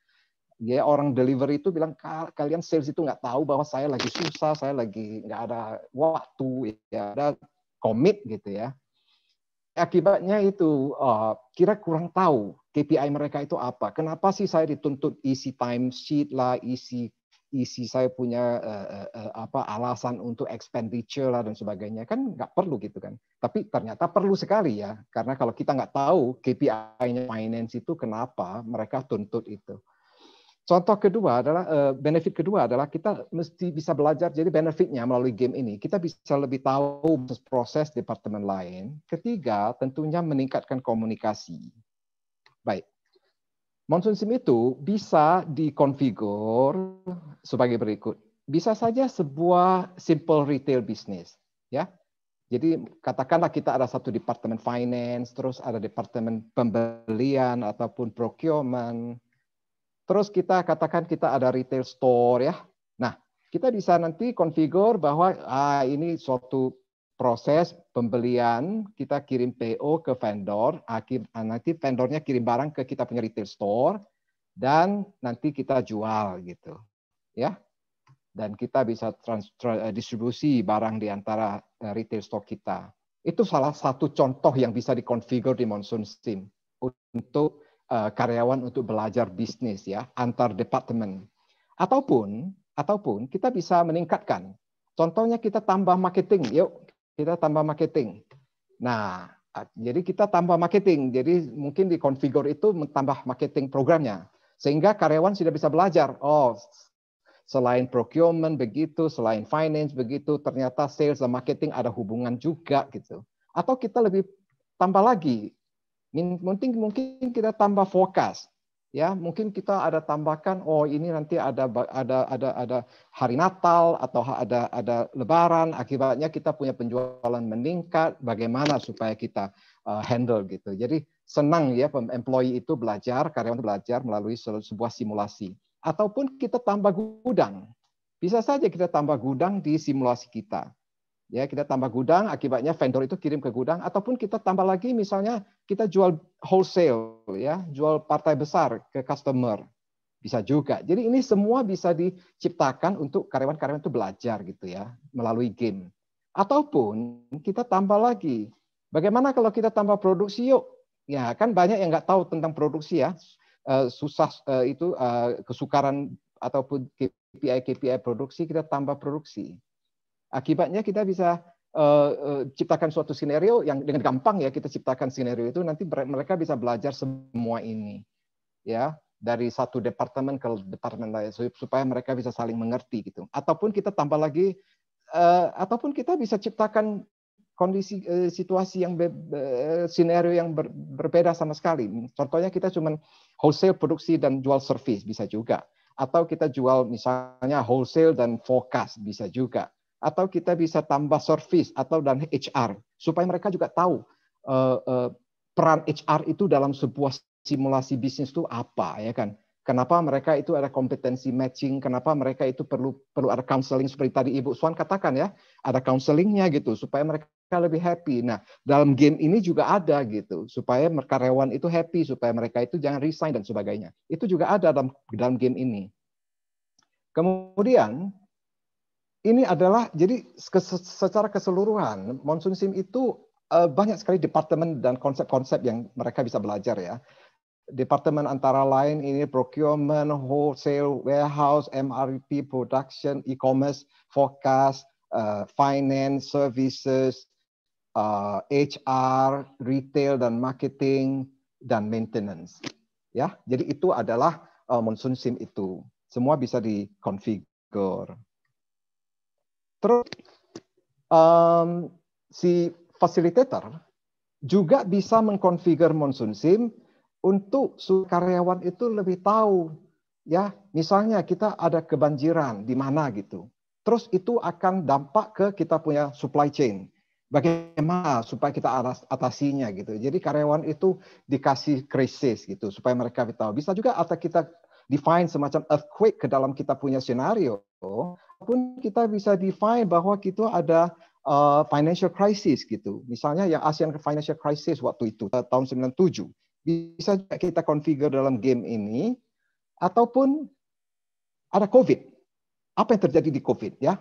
ya orang delivery itu bilang kalian sales itu nggak tahu bahwa saya lagi susah, saya lagi nggak ada waktu, ya ada komit gitu ya. Akibatnya itu kira kurang tahu KPI mereka itu apa. Kenapa sih saya dituntut isi time sheet lah, isi saya punya alasan untuk expenditure lah dan sebagainya, kan nggak perlu gitu kan. Tapi ternyata perlu sekali ya, karena kalau kita nggak tahu KPI-nya finance itu kenapa mereka tuntut itu. Contoh kedua adalah benefit kedua adalah kita mesti bisa belajar. Jadi benefitnya melalui game ini kita bisa lebih tahu proses departemen lain. Ketiga, tentunya meningkatkan komunikasi. Baik. Monsoon Sim itu bisa dikonfigur sebagai berikut. Bisa saja sebuah simple retail business, ya. Jadi katakanlah kita ada satu departemen finance, terus ada departemen pembelian ataupun procurement. Terus kita katakan kita ada retail store ya. Nah, kita bisa nanti konfigur bahwa ini suatu proses pembelian, kita kirim PO ke vendor, nanti vendornya kirim barang ke kita punya retail store, dan nanti kita jual gitu, ya. Dan kita bisa distribusi barang di antara retail store kita. Itu salah satu contoh yang bisa dikonfigur di Monsoon Sim untuk karyawan untuk belajar bisnis ya antar departemen. Ataupun kita bisa meningkatkan. Contohnya kita tambah marketing, yuk. Kita tambah marketing. Nah, jadi kita tambah marketing. Jadi mungkin di configure itu tambah marketing programnya. Sehingga karyawan sudah bisa belajar. Oh, selain procurement begitu, selain finance begitu, ternyata sales dan marketing ada hubungan juga gitu. Atau kita lebih tambah lagi. Mungkin kita tambah forecast. Ya, mungkin kita ada tambahkan, oh ini nanti ada hari Natal atau ada Lebaran, akibatnya kita punya penjualan meningkat, bagaimana supaya kita handle gitu. Jadi senang ya employee itu belajar, karyawan itu belajar melalui sebuah simulasi. Ataupun kita tambah gudang, bisa saja kita tambah gudang di simulasi kita. Ya, kita tambah gudang, akibatnya vendor itu kirim ke gudang, ataupun kita tambah lagi misalnya kita jual wholesale, ya, jual partai besar ke customer, bisa juga. Jadi ini semua bisa diciptakan untuk karyawan-karyawan itu belajar gitu ya, melalui game. Ataupun kita tambah lagi, bagaimana kalau kita tambah produksi yuk? Ya, kan banyak yang nggak tahu tentang produksi ya, susah itu kesukaran ataupun KPI produksi, kita tambah produksi. Akibatnya kita bisa ciptakan suatu skenario yang dengan gampang ya, kita ciptakan skenario itu, nanti mereka bisa belajar semua ini ya, dari satu departemen ke departemen lain supaya mereka bisa saling mengerti gitu. Ataupun kita tambah lagi, ataupun kita bisa ciptakan kondisi situasi yang skenario yang berbeda sama sekali. Contohnya kita cuma wholesale produksi dan jual service bisa juga, atau kita jual misalnya wholesale dan forecast bisa juga. Atau kita bisa tambah service atau dan HR supaya mereka juga tahu peran HR itu dalam sebuah simulasi bisnis itu apa ya kan? Kenapa mereka itu ada kompetensi matching? Kenapa mereka itu perlu ada counseling seperti tadi Ibu Swan katakan ya, ada counselingnya gitu supaya mereka lebih happy. Nah dalam game ini juga ada gitu supaya karyawan itu happy, supaya mereka itu jangan resign dan sebagainya. Itu juga ada dalam game ini. Kemudian ini adalah, jadi secara keseluruhan, Monsoon Sim itu banyak sekali departemen dan konsep-konsep yang mereka bisa belajar ya. Departemen antara lain ini procurement, wholesale, warehouse, MRP, production, e-commerce, forecast, finance, services, HR, retail dan marketing, dan maintenance. Ya, jadi itu adalah Monsoon Sim itu. Semua bisa dikonfigur. Terus si facilitator juga bisa mengkonfigur Monsoon Sim untuk karyawan itu lebih tahu ya, misalnya kita ada kebanjiran di mana gitu. Terus itu akan dampak ke kita punya supply chain. Bagaimana supaya kita atasinya gitu. Jadi karyawan itu dikasih krisis gitu supaya mereka tahu. Bisa juga atau kita define semacam earthquake ke dalam kita punya scenario. Pun kita bisa define bahwa kita ada financial crisis gitu. Misalnya yang Asian Financial Crisis waktu itu tahun 97. Bisa kita configure dalam game ini, ataupun ada COVID. Apa yang terjadi di COVID ya?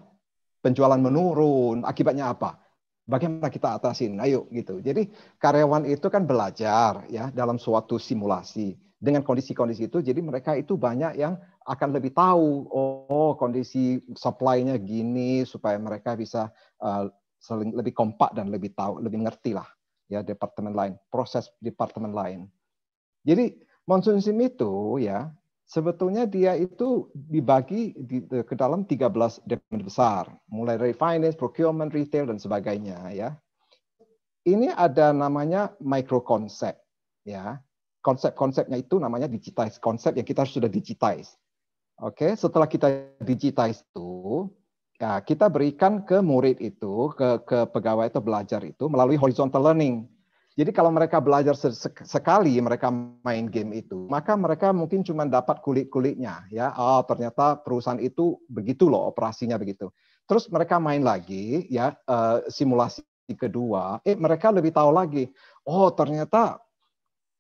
Penjualan menurun, akibatnya apa? Bagaimana kita atasin? Ayo gitu. Jadi karyawan itu kan belajar ya dalam suatu simulasi. Dengan kondisi-kondisi itu, jadi mereka itu banyak yang akan lebih tahu, oh kondisi supply-nya gini, supaya mereka bisa lebih kompak dan lebih tahu, lebih ngerti lah ya departemen lain, proses departemen lain. Jadi Monsoon Sim itu ya sebetulnya dia itu dibagi ke dalam 13 departemen besar, mulai dari finance, procurement, retail dan sebagainya ya. Ini ada namanya micro concept ya. Konsep-konsepnya itu namanya digitize, konsep yang kita sudah digitize. Oke, setelah kita digitize itu, ya, kita berikan ke murid itu, ke pegawai atau belajar itu melalui horizontal learning. Jadi kalau mereka belajar sekali mereka main game itu, maka mereka mungkin cuma dapat kulit-kulitnya ya. Oh, ternyata perusahaan itu begitu loh, operasinya begitu. Terus mereka main lagi ya simulasi kedua, mereka lebih tahu lagi. Oh, ternyata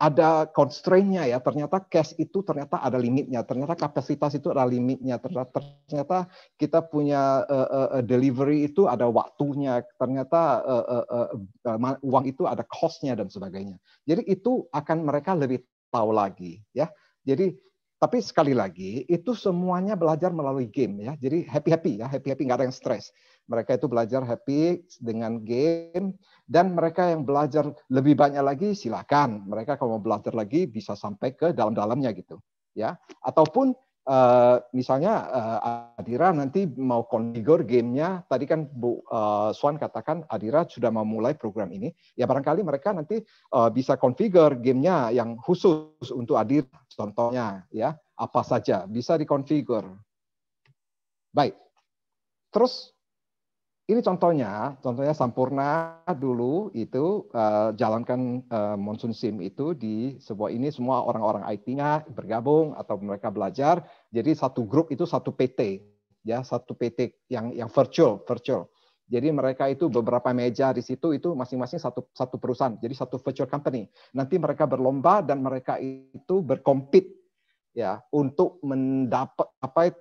ada constraint-nya ya, ternyata cash itu ternyata ada limitnya, ternyata kapasitas itu ada limitnya, ternyata kita punya delivery itu ada waktunya, ternyata uang itu ada cost-nya dan sebagainya. Jadi itu akan mereka lebih tahu lagi ya. Jadi tapi sekali lagi itu semuanya belajar melalui game ya. Jadi happy-happy ya, happy-happy nggak ada yang stres. mereka itu belajar happy dengan game, dan mereka yang belajar lebih banyak lagi silakan. Mereka kalau mau belajar lagi bisa sampai ke dalam-dalamnya gitu, ya. Ataupun misalnya Adira nanti mau configure gamenya, tadi kan Bu Swan katakan Adira sudah mau mulai program ini, ya barangkali mereka nanti bisa configure gamenya yang khusus untuk Adira, contohnya ya, apa saja bisa dikonfigur. Baik, terus ini contohnya Sampurna dulu itu jalankan Monsoon Sim itu di sebuah ini, semua orang-orang IT-nya bergabung atau mereka belajar. Jadi satu grup itu satu PT, ya satu PT yang virtual. Jadi mereka itu beberapa meja di situ itu masing-masing satu perusahaan. Jadi satu virtual company. Nanti mereka berlomba dan mereka itu berkompet ya untuk mendapat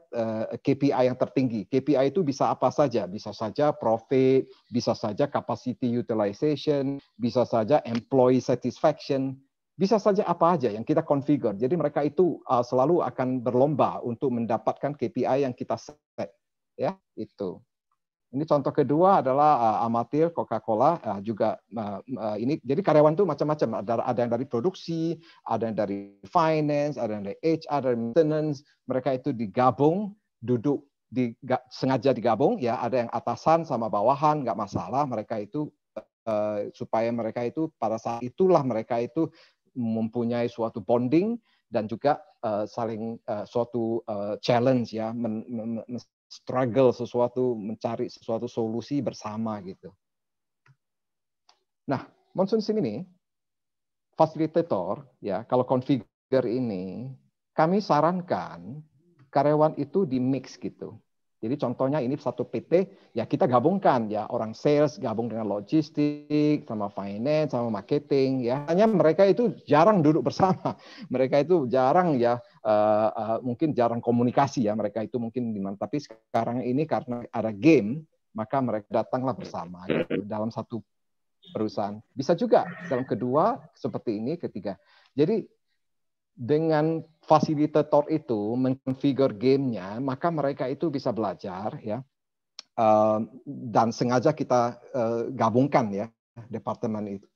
KPI yang tertinggi. KPI itu bisa apa saja, bisa saja profit, bisa saja capacity utilization, bisa saja employee satisfaction, bisa saja apa aja yang kita configure. Jadi mereka itu selalu akan berlomba untuk mendapatkan KPI yang kita set, ya itu. Ini contoh kedua adalah Amatil Coca-Cola juga ini. Jadi karyawan itu macam-macam. Ada yang dari produksi, ada yang dari finance, ada yang dari HR, dari maintenance. Mereka itu digabung, duduk sengaja digabung. Ya, ada yang atasan sama bawahan, nggak masalah. Mereka itu supaya mereka itu pada saat itulah mereka itu mempunyai suatu bonding dan juga saling suatu challenge ya. Struggle sesuatu, mencari sesuatu solusi bersama gitu. Nah, Monsoon Sim ini fasilitator ya, kalau configure ini kami sarankan karyawan itu di mix gitu. Jadi contohnya ini satu PT ya kita gabungkan ya, orang sales gabung dengan logistik sama finance sama marketing ya. Hanya mereka itu jarang duduk bersama. Mereka itu jarang ya mungkin jarang komunikasi ya, mereka itu mungkin di mana. Tapi sekarang ini karena ada game, maka mereka datanglah bersama gitu, dalam satu perusahaan. Bisa juga dalam kedua seperti ini, ketiga. Jadi dengan fasilitator itu mengkonfigur gamenya, maka mereka itu bisa belajar ya, dan sengaja kita gabungkan ya departemen itu,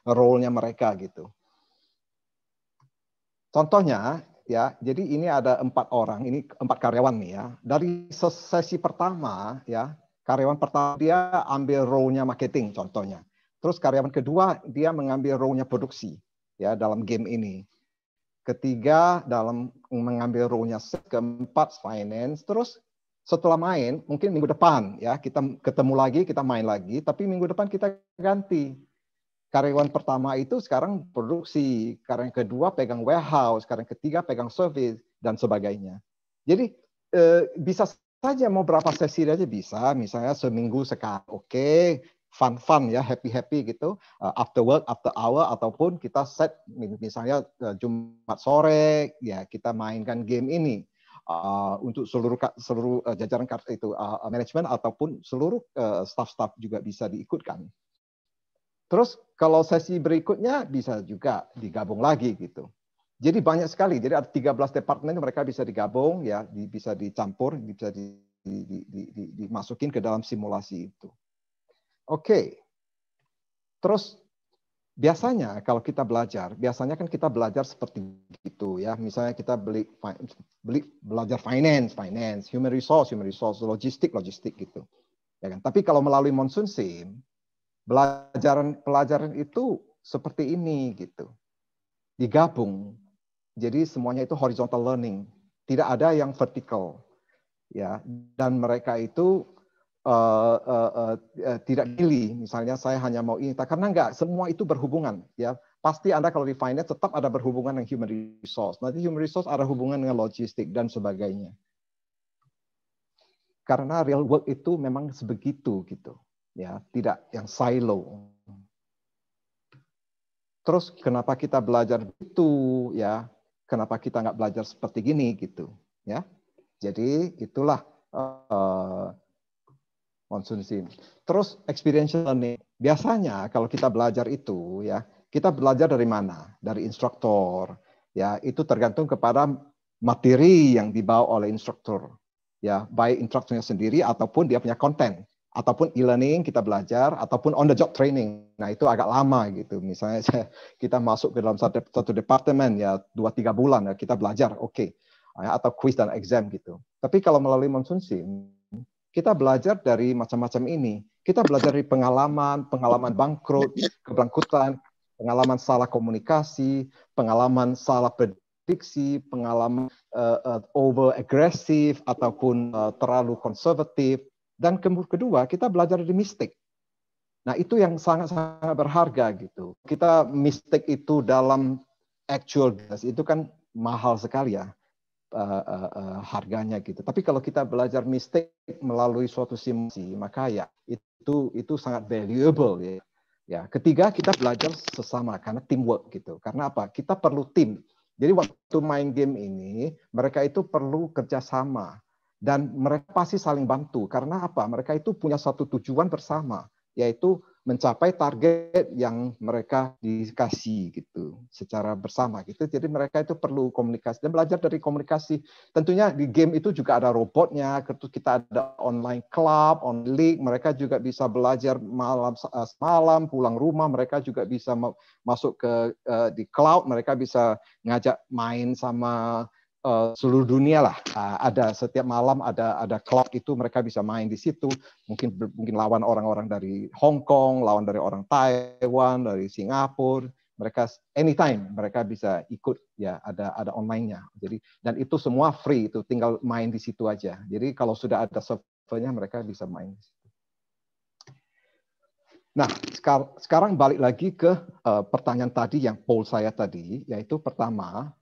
role-nya mereka gitu. Contohnya ya, jadi ini ada 4 orang, ini 4 karyawan nih ya. Dari sesi pertama ya, karyawan pertama dia ambil role-nya marketing contohnya. Terus karyawan kedua dia mengambil role-nya produksi ya dalam game ini. Ketiga dalam mengambil role-nya, keempat finance. Terus setelah main mungkin minggu depan ya kita ketemu lagi, kita main lagi, tapi minggu depan kita ganti. Karyawan pertama itu sekarang produksi, karyawan kedua pegang warehouse, karyawan ketiga pegang service dan sebagainya. Jadi bisa saja mau berapa sesi aja bisa, misalnya seminggu sekali, oke. Fun ya, happy gitu, after work, after hour, ataupun kita set misalnya Jumat sore ya kita mainkan game ini untuk seluruh jajaran itu manajemen ataupun seluruh staff-staff juga bisa diikutkan. Terus kalau sesi berikutnya bisa juga digabung lagi gitu. Jadi banyak sekali, jadi ada 13 departemen mereka bisa digabung ya, bisa dicampur, bisa dimasukin ke dalam simulasi itu. Oke, terus biasanya kalau kita belajar, biasanya kan kita belajar seperti itu ya. Misalnya kita belajar finance, human resource, logistik gitu. Ya kan? Tapi kalau melalui Monsoon Sim, pelajaran itu seperti ini gitu. Digabung. Jadi semuanya itu horizontal learning, tidak ada yang vertical. Ya, dan mereka itu tidak pilih, misalnya saya hanya mau ini, karena enggak, semua itu berhubungan. Ya, pasti Anda kalau di finance tetap ada berhubungan dengan human resource. Nanti human resource ada hubungan dengan logistik dan sebagainya. Karena real work itu memang sebegitu gitu, ya, tidak yang silo. Terus kenapa kita belajar itu, ya? Kenapa kita nggak belajar seperti gini gitu, ya? Jadi itulah. Monsoon Sim. Terus experiential learning. Biasanya kalau kita belajar itu ya, kita belajar dari mana? Dari instruktur. Ya, itu tergantung kepada materi yang dibawa oleh instruktur. ya, baik instrukturnya sendiri ataupun dia punya konten, ataupun e-learning kita belajar, ataupun on the job training. Nah, itu agak lama gitu. Misalnya kita masuk ke dalam satu departemen ya 2-3 bulan ya kita belajar, oke. Atau quiz dan exam gitu. Tapi kalau melalui Monsoon Sim, kita belajar dari macam-macam ini. Kita belajar dari pengalaman bangkrut, keberangkutan, pengalaman salah komunikasi, pengalaman salah prediksi, pengalaman over agresif ataupun terlalu konservatif. Dan kedua, kita belajar dari mistake. Nah, itu yang sangat-sangat berharga gitu. Kita mistake itu dalam actual business itu kan mahal sekali ya harganya gitu. Tapi kalau kita belajar mistake melalui suatu simulasi, maka ya itu sangat valuable ya. Ya, ketiga kita belajar sesama karena teamwork gitu. Karena apa? Kita perlu tim. Jadi waktu main game ini mereka itu perlu kerjasama. Dan mereka pasti saling bantu. Karena apa? Mereka itu punya satu tujuan bersama, yaitu mencapai target yang mereka dikasih gitu, secara bersama gitu. Jadi mereka itu perlu komunikasi dan belajar dari komunikasi. Tentunya di game itu juga ada robotnya, kita ada online club, online league. Mereka juga bisa belajar malam pulang rumah. Mereka juga bisa masuk ke di cloud. Mereka bisa ngajak main sama seluruh dunia lah. Ada setiap malam ada club itu mereka bisa main di situ. Mungkin lawan orang-orang dari Hong Kong, lawan dari orang Taiwan, dari Singapura. Mereka anytime mereka bisa ikut ya, ada online-nya. Jadi dan itu semua free, itu tinggal main di situ aja. Jadi kalau sudah ada servernya mereka bisa main di situ. Nah, sekarang balik lagi ke pertanyaan tadi yang poll saya tadi, yaitu pertama,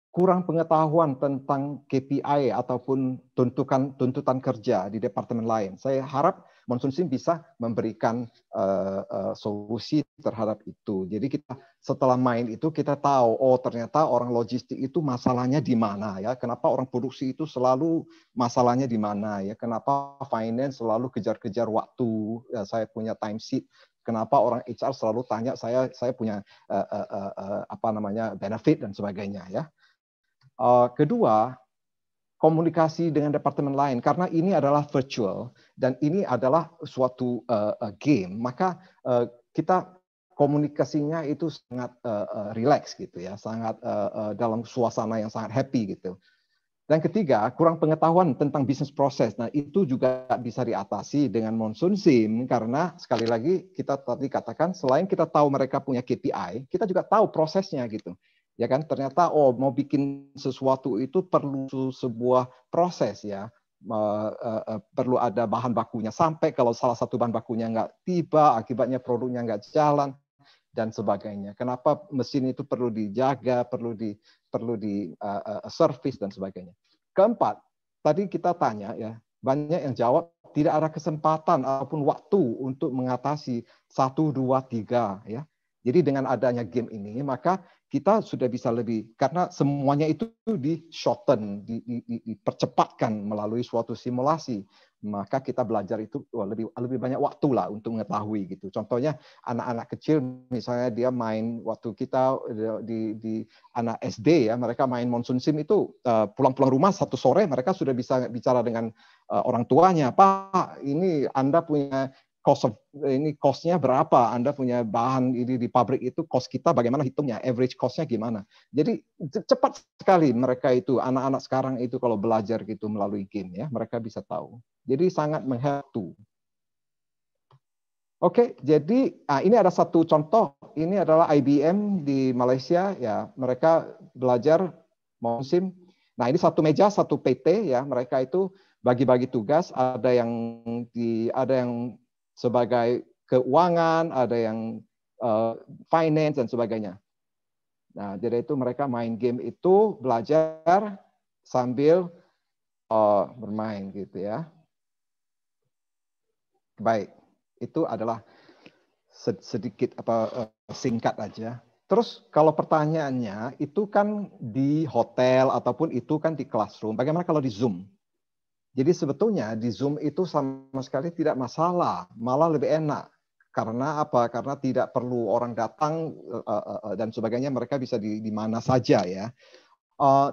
kurang pengetahuan tentang KPI ataupun tuntutan kerja di departemen lain. Saya harap Monsoon Sim bisa memberikan solusi terhadap itu. Jadi kita setelah main itu kita tahu, oh ternyata orang logistik itu masalahnya di mana ya? Kenapa orang produksi itu selalu masalahnya di mana ya? Kenapa finance selalu kejar-kejar waktu? Ya, saya punya time sheet. Kenapa orang HR selalu tanya saya punya benefit dan sebagainya ya? Kedua, komunikasi dengan departemen lain, karena ini adalah virtual dan ini adalah suatu game, maka kita komunikasinya itu sangat relax gitu ya, sangat dalam suasana yang sangat happy gitu. Dan ketiga, kurang pengetahuan tentang bisnis proses. Nah, itu juga bisa diatasi dengan Monsoon Sim, karena sekali lagi kita tadi katakan selain kita tahu mereka punya KPI, kita juga tahu prosesnya gitu. Ya kan, ternyata mau bikin sesuatu itu perlu sebuah proses ya, perlu ada bahan bakunya, sampai kalau salah satu bahan bakunya nggak tiba, akibatnya produknya nggak jalan dan sebagainya. Kenapa mesin itu perlu dijaga, perlu di service dan sebagainya. Keempat, tadi kita tanya ya, banyak yang jawab tidak ada kesempatan ataupun waktu untuk mengatasi 1, 2, 3 ya. Jadi dengan adanya game ini, maka kita sudah bisa lebih, karena semuanya itu di-shorten, dipercepatkan melalui suatu simulasi. Maka kita belajar itu lebih banyak waktu lah untuk mengetahui gitu. Contohnya anak-anak kecil, misalnya dia main waktu kita di anak SD ya, mereka main Monsoon Sim itu pulang-pulang rumah satu sore mereka sudah bisa bicara dengan orang tuanya, Pak, ini Anda punya cost-nya berapa? Anda punya bahan ini di pabrik itu, cost kita bagaimana hitungnya? Average cost-nya gimana? Jadi cepat sekali mereka itu, anak-anak sekarang itu kalau belajar gitu melalui game ya, mereka bisa tahu. Jadi sangat menghelp. Oke, jadi ini ada satu contoh. Ini adalah IBM di Malaysia ya, mereka belajar Monsoon Sim. Nah, ini satu meja, satu PT ya, mereka itu bagi-bagi tugas, ada yang sebagai keuangan, ada yang finance dan sebagainya. Nah, jadi itu mereka main game itu belajar sambil bermain gitu ya. Baik, itu adalah sedikit singkat aja. Terus kalau pertanyaannya itu kan di hotel ataupun itu kan di classroom. Bagaimana kalau di Zoom? Jadi sebetulnya di Zoom itu sama sekali tidak masalah, malah lebih enak. Karena apa? Karena tidak perlu orang datang dan sebagainya, mereka bisa di mana saja ya.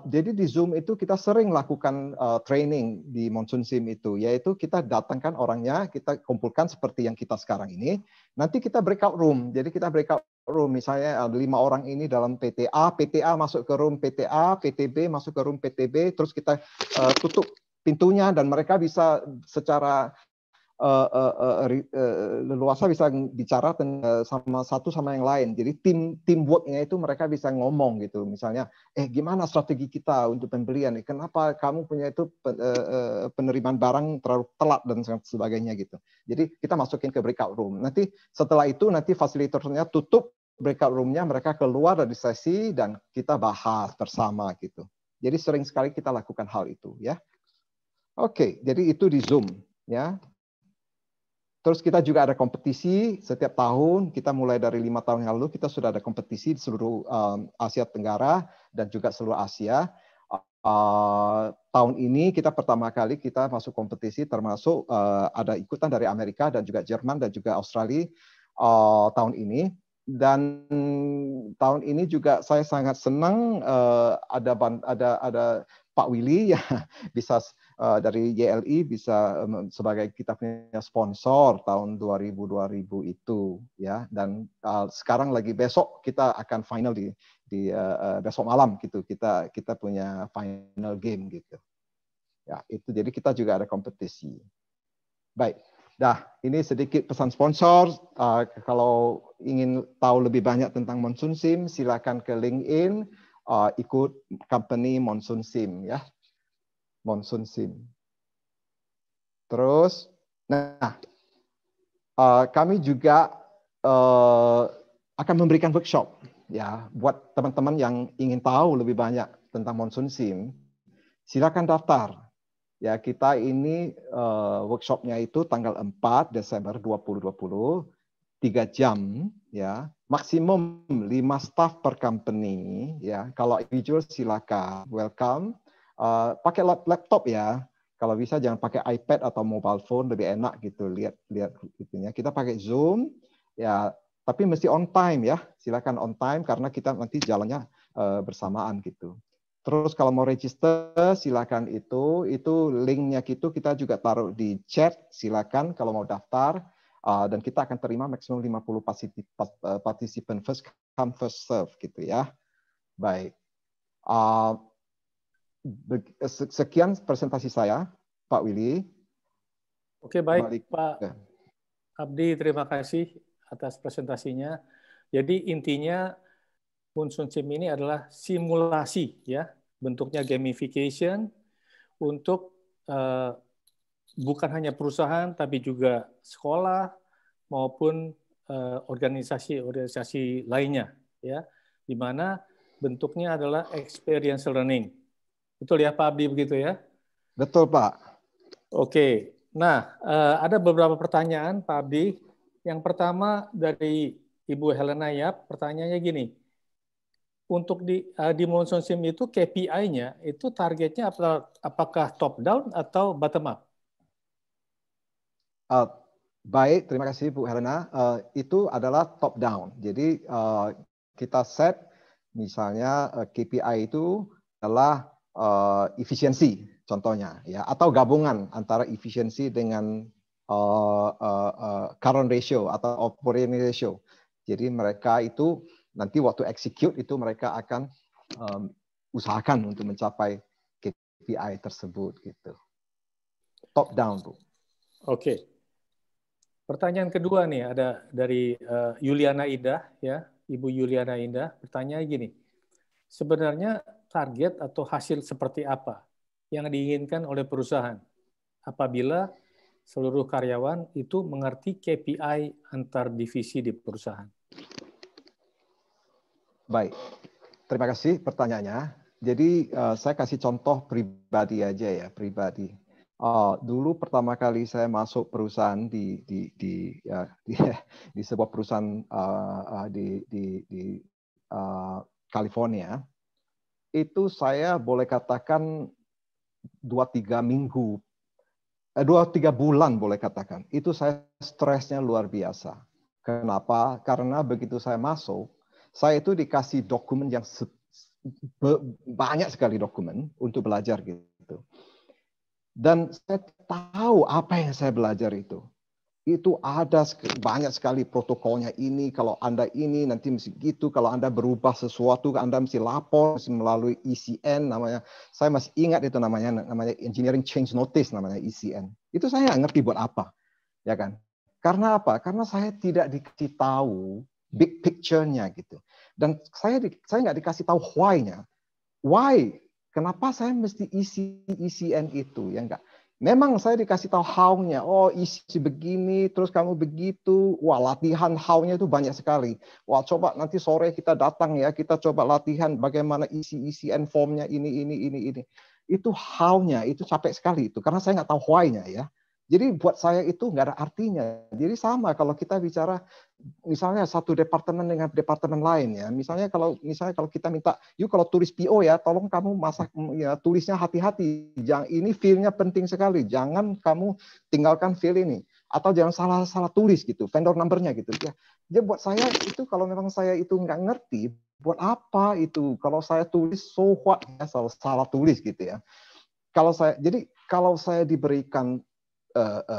Jadi di Zoom itu kita sering lakukan training di Monsoon Sim itu, yaitu kita datangkan orangnya, kita kumpulkan seperti yang kita sekarang ini. Nanti kita breakout room. Jadi kita breakout room, misalnya 5 orang ini dalam PTA, PTA masuk ke room PTA, PTB masuk ke room PTB, terus kita tutup pintunya dan mereka bisa secara leluasa bisa bicara sama satu sama yang lain. Jadi teamworknya itu mereka bisa ngomong gitu. Misalnya, gimana strategi kita untuk pembelian? Kenapa kamu punya itu penerimaan barang terlalu telat dan sebagainya gitu. Jadi kita masukin ke breakout room. Nanti setelah itu nanti fasilitatornya tutup breakout roomnya, mereka keluar dari sesi dan kita bahas bersama gitu. Jadi sering sekali kita lakukan hal itu ya. Oke, jadi itu di Zoom ya. Terus kita juga ada kompetisi setiap tahun. Kita mulai dari 5 tahun yang lalu kita sudah ada kompetisi di seluruh Asia Tenggara dan juga seluruh Asia. Tahun ini kita pertama kali kita masuk kompetisi, termasuk ada ikutan dari Amerika dan juga Jerman dan juga Australia tahun ini. Dan tahun ini juga saya sangat senang ada Pak Willy ya bisa dari YLI bisa sebagai kita punya sponsor tahun 2000 itu ya, dan sekarang lagi besok kita akan final di besok malam gitu, kita punya final game gitu ya. Itu jadi kita juga ada kompetisi. Baik, ini sedikit pesan sponsor. Kalau ingin tahu lebih banyak tentang Monsoon Sim, silakan ke LinkedIn, ikut company Monsoon Sim ya. Monsoon Sim. Terus, kami juga akan memberikan workshop ya buat teman-teman yang ingin tahu lebih banyak tentang Monsoon Sim. Silakan daftar. Ya, kita ini workshopnya itu tanggal 4 Desember 2020, 3 jam ya. Maksimum 5 staff per company ya. Kalau individual silakan, welcome. Pakai laptop ya, kalau bisa jangan pakai iPad atau mobile phone, lebih enak gitu lihat itunya. Kita pakai Zoom ya, tapi mesti on time ya, silakan on time karena kita nanti jalannya bersamaan gitu. Terus kalau mau register silakan itu linknya gitu kita juga taruh di chat, silakan kalau mau daftar dan kita akan terima maksimum 50 participant, first come first serve gitu ya. Baik. Sekian presentasi saya, Pak Willy. Oke, baik, Pak Abdi, terima kasih atas presentasinya. Jadi intinya Monsoon Sim ini adalah simulasi, ya, bentuknya gamification untuk bukan hanya perusahaan, tapi juga sekolah maupun organisasi-organisasi lainnya, ya, di mana bentuknya adalah experiential learning. Betul ya Pak Abdi begitu ya? Betul Pak. Oke, nah ada beberapa pertanyaan Pak Abdi. Yang pertama dari Ibu Helena Yap, pertanyaannya gini, untuk di Monsoon Sim itu KPI-nya itu targetnya apakah top down atau bottom up? Baik, terima kasih Bu Helena. Itu adalah top down. Jadi kita set misalnya KPI itu adalah efisiensi contohnya ya, atau gabungan antara efisiensi dengan current ratio atau operating ratio. Jadi mereka itu nanti waktu execute itu mereka akan usahakan untuk mencapai KPI tersebut gitu. Top down Bu. Oke. Pertanyaan kedua nih ada dari Yuliana Indah ya, Ibu Yuliana Indah. Pertanyaannya gini. Sebenarnya target atau hasil seperti apa yang diinginkan oleh perusahaan apabila seluruh karyawan itu mengerti KPI antar divisi di perusahaan? Baik, terima kasih pertanyaannya. Jadi saya kasih contoh pribadi aja ya, pribadi. Dulu pertama kali saya masuk perusahaan di sebuah perusahaan di California, itu saya boleh katakan 2-3 bulan boleh katakan. Itu saya stresnya luar biasa. Kenapa? Karena begitu saya masuk, saya itu dikasih dokumen yang banyak sekali dokumen untuk belajar gitu. Dan saya tahu apa yang saya belajar itu. Itu ada banyak sekali protokolnya ini, kalau Anda ini nanti mesti gitu, kalau Anda berubah sesuatu Anda mesti lapor, mesti melalui ECN namanya. Saya masih ingat itu namanya Engineering Change Notice namanya ECN. Itu saya nggak ngerti buat apa, ya kan? Karena apa? Karena saya tidak dikasih tahu big picture-nya gitu. Dan saya nggak dikasih tahu why-nya. Why? Kenapa saya mesti isi ECN itu, ya enggak? Memang saya dikasih tahu how-nya. Oh, isi begini, terus kamu begitu. Wah, latihan how-nya itu banyak sekali. Wah, coba nanti sore kita datang ya, kita coba latihan bagaimana isi-isian form-nya ini. Itu how-nya, itu capek sekali itu. Karena saya nggak tahu why-nya ya. Jadi buat saya itu nggak ada artinya. Jadi sama kalau kita bicara misalnya satu departemen dengan departemen lain ya. Misalnya kalau kita minta, yuk kalau tulis PO ya, tolong kamu tulisnya hati-hati. Jangan, ini feel-nya penting sekali. Jangan kamu tinggalkan feel ini. Atau jangan salah tulis gitu, vendor number-nya gitu ya. Jadi buat saya itu kalau memang saya itu nggak ngerti, buat apa itu? Kalau saya tulis so what ya, salah tulis gitu ya. Kalau saya diberikan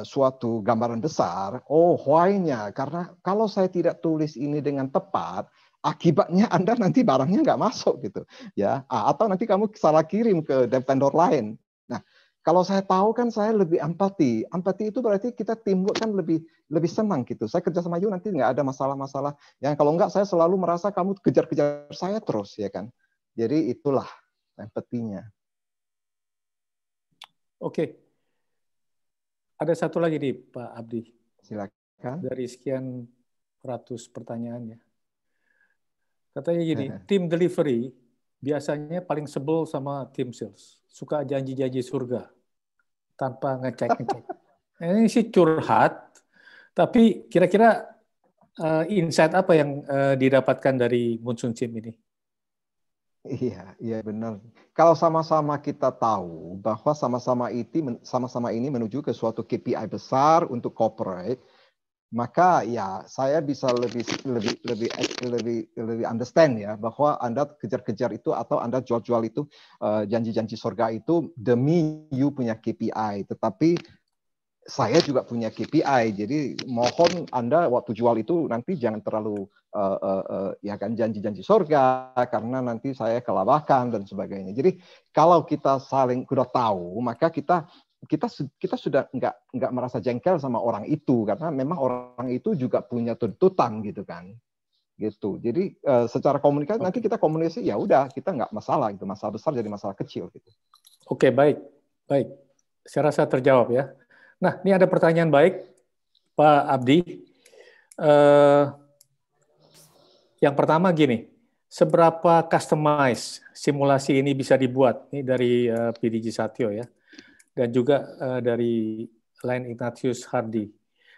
suatu gambaran besar, oh why-nya, karena kalau saya tidak tulis ini dengan tepat, akibatnya Anda nanti barangnya nggak masuk gitu, ya, atau nanti kamu salah kirim ke vendor lain. Nah, kalau saya tahu kan saya lebih empati itu berarti kita teamwork kan lebih senang gitu. Saya kerja sama you nanti nggak ada masalah-masalah. Yang kalau nggak saya selalu merasa kamu kejar-kejar saya terus, ya kan. Jadi itulah empatinya. Oke. Ada satu lagi nih Pak Abdi. Silakan. Dari sekian ratus pertanyaannya. Katanya gini, tim delivery biasanya paling sebel sama tim sales. Suka janji-janji surga tanpa ngecek. Ini sih curhat, tapi kira-kira insight apa yang didapatkan dari Monsoon Team ini? Iya benar. Kalau sama-sama kita tahu bahwa sama-sama ini menuju ke suatu KPI besar untuk corporate, maka ya saya bisa lebih understand ya bahwa Anda kejar-kejar itu atau Anda jual-jual itu janji-janji surga itu demi you punya KPI. Tetapi saya juga punya KPI, jadi mohon Anda waktu jual itu nanti jangan terlalu ya kan janji-janji surga karena nanti saya kelabakan dan sebagainya. Jadi kalau kita saling sudah tahu, maka kita sudah nggak merasa jengkel sama orang itu karena memang orang itu juga punya tuntutan gitu kan. Gitu. Jadi secara komunikasi nanti kita komunikasi ya udah kita nggak masalah itu masalah besar jadi masalah kecil gitu. Oke, baik. Saya rasa terjawab ya. Nah, ini ada pertanyaan baik, Pak Abdi. Yang pertama gini, seberapa customize simulasi ini bisa dibuat? Ini dari PDG Satyo ya, dan juga dari Line Ignatius Hardy.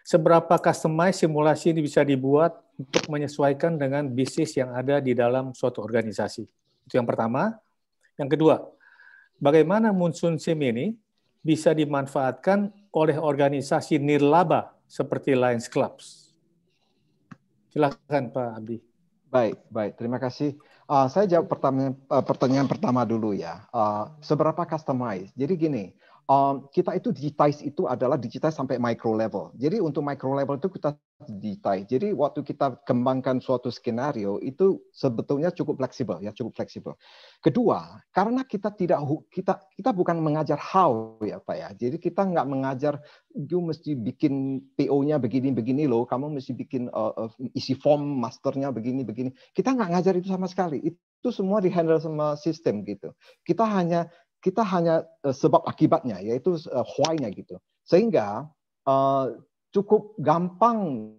Seberapa customize simulasi ini bisa dibuat untuk menyesuaikan dengan bisnis yang ada di dalam suatu organisasi? Itu yang pertama. Yang kedua, bagaimana Monsoon Team ini bisa dimanfaatkan oleh organisasi nirlaba seperti Lions Clubs? Silakan Pak Abdi. Baik. Terima kasih. Saya jawab pertanyaan pertama dulu ya. Seberapa customize? Jadi gini, kita itu digitize itu adalah digitize sampai micro level. Jadi untuk micro level itu kita digitize. Jadi waktu kita kembangkan suatu skenario itu sebetulnya cukup fleksibel ya, cukup fleksibel. Kedua, karena kita bukan mengajar how ya Pak ya. Jadi kita nggak mengajar you mesti bikin PO-nya begini loh, kamu mesti bikin isi form masternya begini. Kita nggak ngajar itu sama sekali. Itu semua dihandle sama sistem gitu. Kita hanya sebab akibatnya, yaitu why-nya gitu. Sehingga cukup gampang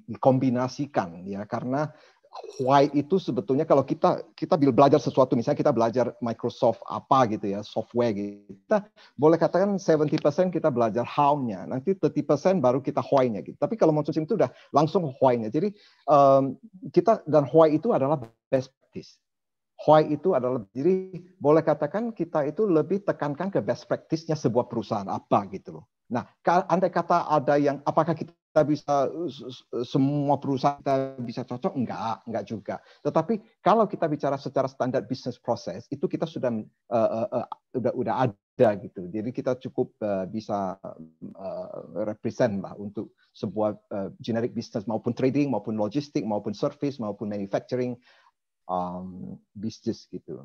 dikombinasikan ya, karena why itu sebetulnya kalau kita belajar sesuatu, misalnya kita belajar Microsoft apa gitu ya, software gitu, kita boleh katakan 70% kita belajar how-nya, nanti 30% baru kita why-nya gitu. Tapi kalau Monsoon Team itu udah langsung why-nya. Jadi dan why itu adalah best practice. Why itu adalah, jadi boleh katakan kita itu lebih tekankan ke best practice-nya sebuah perusahaan apa gitu loh. Nah, andai kata ada yang, apakah kita kita bisa semua perusahaan kita bisa cocok, enggak juga. Tetapi kalau kita bicara secara standar business process, itu kita sudah ada gitu. Jadi kita cukup bisa represent lah untuk sebuah generic business maupun trading, maupun logistik, maupun service, maupun manufacturing business gitu.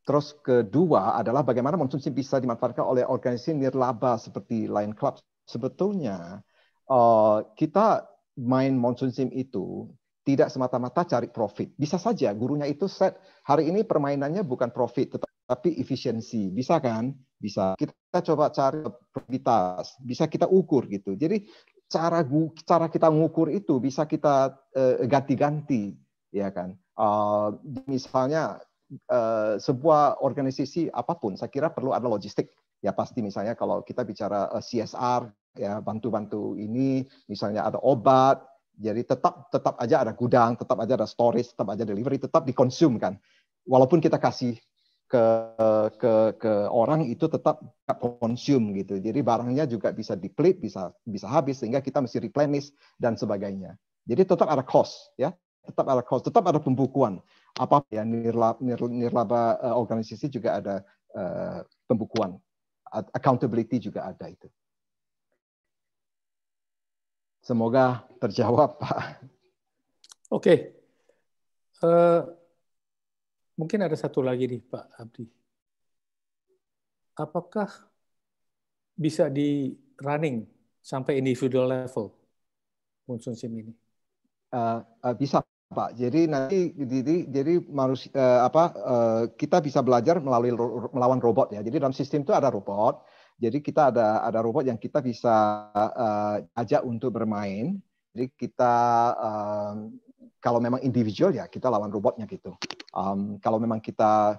Terus kedua adalah bagaimana Monsoon SIM bisa dimanfaatkan oleh organisasi nirlaba seperti Lion Club. Sebetulnya kita main Monsoon SIM itu tidak semata-mata cari profit. Bisa saja gurunya itu set hari ini permainannya bukan profit tetapi efisiensi. Bisa kan? Bisa. Kita coba cari produktivitas. Bisa kita ukur gitu. Jadi cara kita mengukur itu bisa kita ganti-ganti, ya kan? Misalnya sebuah organisasi apapun, saya kira perlu ada logistik. Ya pasti misalnya kalau kita bicara CSR, ya bantu-bantu ini, misalnya ada obat, jadi tetap aja ada gudang, tetap aja ada storage, tetap aja delivery, tetap dikonsum kan. Walaupun kita kasih ke orang itu tetap konsum gitu. Jadi barangnya juga bisa deplete, bisa habis sehingga kita mesti replenish dan sebagainya. Jadi tetap ada cost, ya. Tetap ada cost, tetap ada pembukuan. Apa ya nirlaba organisasi juga ada pembukuan, accountability juga ada itu. Semoga terjawab, Pak. Oke. Mungkin ada satu lagi nih, Pak Abdi. Apakah bisa di running sampai individual level Monsoon SIM ini? Bisa, Pak. Jadi nanti kita bisa belajar melawan robot ya. Jadi dalam sistem itu ada robot. Jadi kita ada robot yang kita bisa ajak untuk bermain. Jadi kita kalau memang individual ya kita lawan robotnya gitu. Kalau memang kita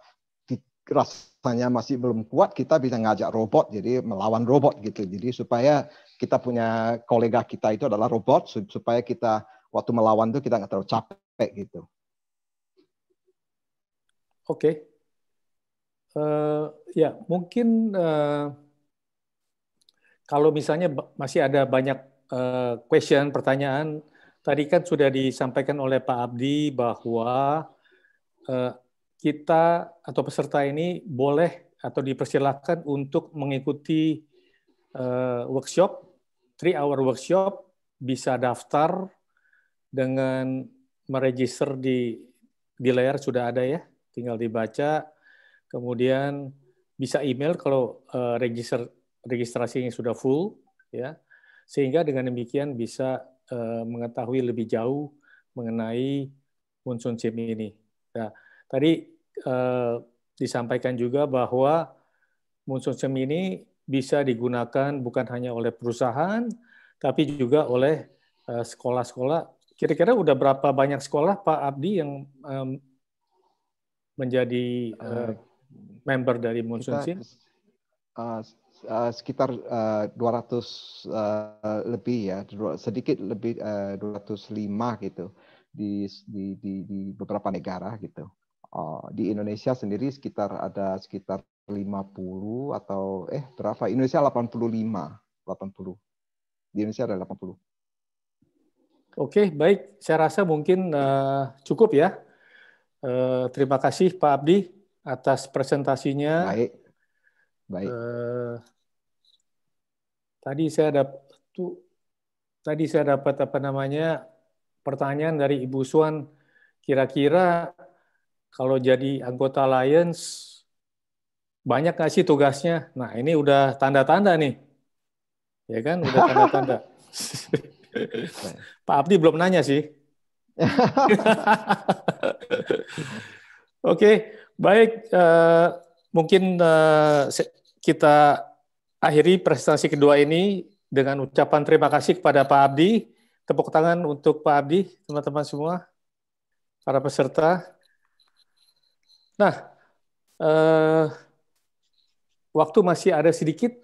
rasanya masih belum kuat, kita bisa ngajak robot, jadi melawan robot gitu. Jadi supaya kita punya kolega kita itu adalah robot, supaya kita waktu melawan itu kita nggak terlalu capek gitu. Oke. Ya mungkin kalau misalnya masih ada banyak pertanyaan, tadi kan sudah disampaikan oleh Pak Abdi bahwa kita atau peserta ini boleh atau dipersilakan untuk mengikuti workshop, 3-hour workshop, bisa daftar dengan meregister di layar sudah ada ya, tinggal dibaca, kemudian bisa email kalau registrasinya sudah full, ya, sehingga dengan demikian bisa mengetahui lebih jauh mengenai Monsoon SIM ini. Nah, tadi disampaikan juga bahwa Monsoon SIM ini bisa digunakan bukan hanya oleh perusahaan, tapi juga oleh sekolah-sekolah. Kira-kira udah berapa banyak sekolah Pak Abdi yang menjadi member dari Monsoon SIM? Sekitar 200 lebih ya, sedikit lebih 205 gitu di beberapa negara gitu. Di Indonesia sendiri ada sekitar 50 atau berapa? Indonesia 80. Di Indonesia ada 80. Oke, baik. Saya rasa mungkin cukup ya. Terima kasih Pak Abdi atas presentasinya. Baik. Tadi saya dapat pertanyaan dari Ibu Suan. Kira-kira kalau jadi anggota Alliance banyak nggak sih tugasnya? Nah, ini udah tanda-tanda nih. Ya kan, udah tanda-tanda. Pak Abdi belum nanya sih. Oke, baik. Mungkin kita akhiri presentasi kedua ini dengan ucapan terima kasih kepada Pak Abdi. Tepuk tangan untuk Pak Abdi, teman-teman semua, para peserta. Nah, waktu masih ada sedikit,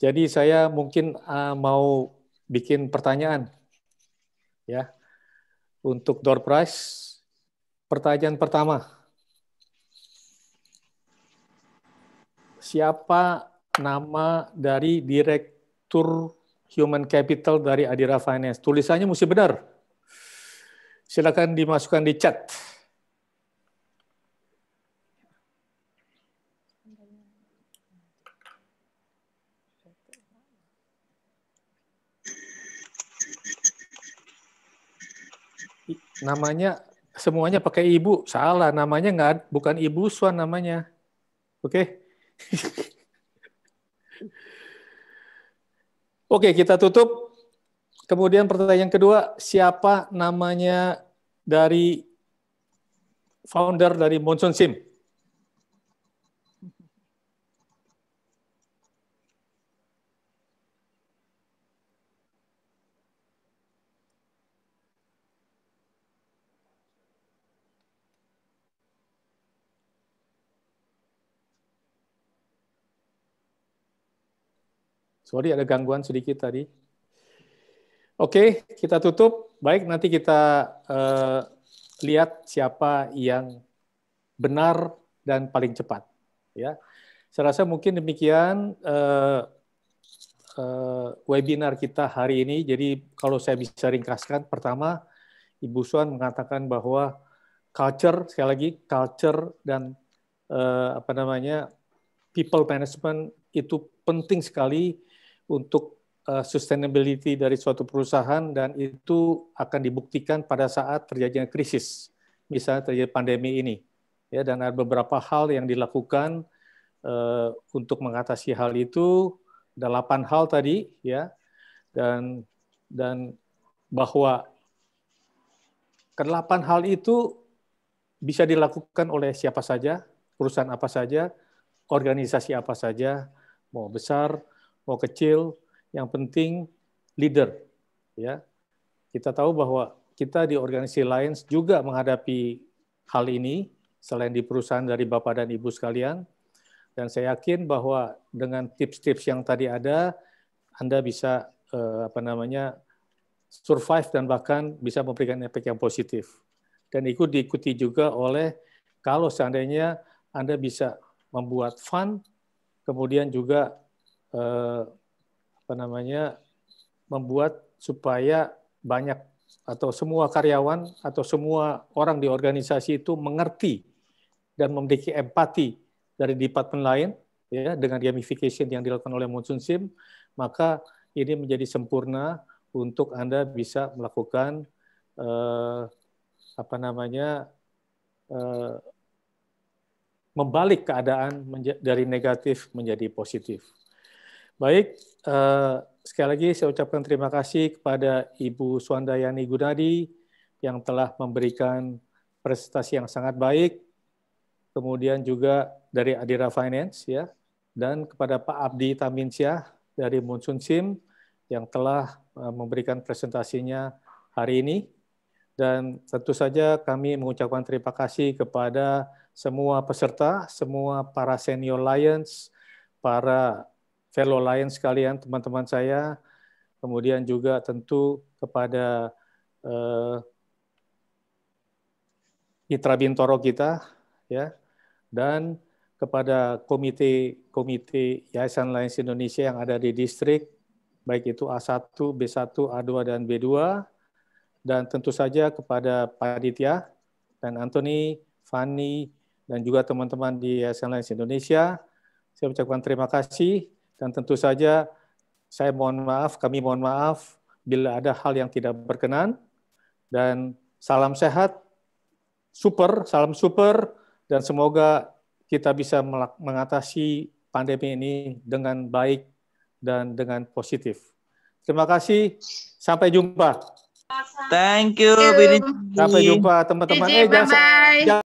jadi saya mungkin mau bikin pertanyaan. Ya, untuk door prize, pertanyaan pertama, siapa nama dari Direktur Human Capital dari Adira Finance. Tulisannya mesti benar. Silakan dimasukkan di chat. Namanya semuanya pakai ibu, salah, namanya nggak, bukan Ibu Swan namanya. Oke. Oke, kita tutup. Kemudian pertanyaan kedua, siapa namanya dari founder dari Monsoon Sim? Sorry, ada gangguan sedikit tadi. Oke, kita tutup. Baik, nanti kita lihat siapa yang benar dan paling cepat. Ya, saya rasa mungkin demikian webinar kita hari ini. Jadi kalau saya bisa ringkaskan, pertama, Ibu Swan mengatakan bahwa culture, sekali lagi, culture dan people management itu penting sekali untuk sustainability dari suatu perusahaan, dan itu akan dibuktikan pada saat terjadinya krisis, misalnya terjadi pandemi ini. Ya, dan ada beberapa hal yang dilakukan untuk mengatasi hal itu, 8 hal tadi, ya, dan bahwa ke-8 hal itu bisa dilakukan oleh siapa saja, perusahaan apa saja, organisasi apa saja, mau besar, mau kecil, yang penting leader. Ya, kita tahu bahwa kita di organisasi Lions juga menghadapi hal ini, selain di perusahaan dari Bapak dan Ibu sekalian, dan saya yakin bahwa dengan tips-tips yang tadi ada, Anda bisa survive dan bahkan bisa memberikan efek yang positif. Dan itu diikuti juga oleh kalau seandainya Anda bisa membuat fund, kemudian juga membuat supaya banyak atau semua karyawan atau semua orang di organisasi itu mengerti dan memiliki empati dari departemen lain, ya, dengan gamification yang dilakukan oleh Monsoon Sim, maka ini menjadi sempurna untuk Anda bisa melakukan membalik keadaan dari negatif menjadi positif. Baik, sekali lagi saya ucapkan terima kasih kepada Ibu Swandayani Gunadi yang telah memberikan presentasi yang sangat baik, kemudian juga dari Adira Finance, ya, dan kepada Pak Abdi Taminsyah dari Monsoon Sim yang telah memberikan presentasinya hari ini. Dan tentu saja kami mengucapkan terima kasih kepada semua peserta, semua para senior Lions, para fellow Lions sekalian, teman-teman saya, kemudian juga tentu kepada Mitra Bintoro kita, ya, dan kepada komite Yayasan Lions Indonesia yang ada di distrik, baik itu A1, B1, A2, dan B2, dan tentu saja kepada Panitia dan Anthony, Fanny, dan juga teman-teman di Yayasan Lions Indonesia. Saya ucapkan terima kasih. Dan tentu saja kami mohon maaf bila ada hal yang tidak berkenan, dan salam sehat, salam super, dan semoga kita bisa mengatasi pandemi ini dengan baik dan dengan positif. Terima kasih, sampai jumpa. Thank you. Sampai jumpa teman-teman. Bye-bye.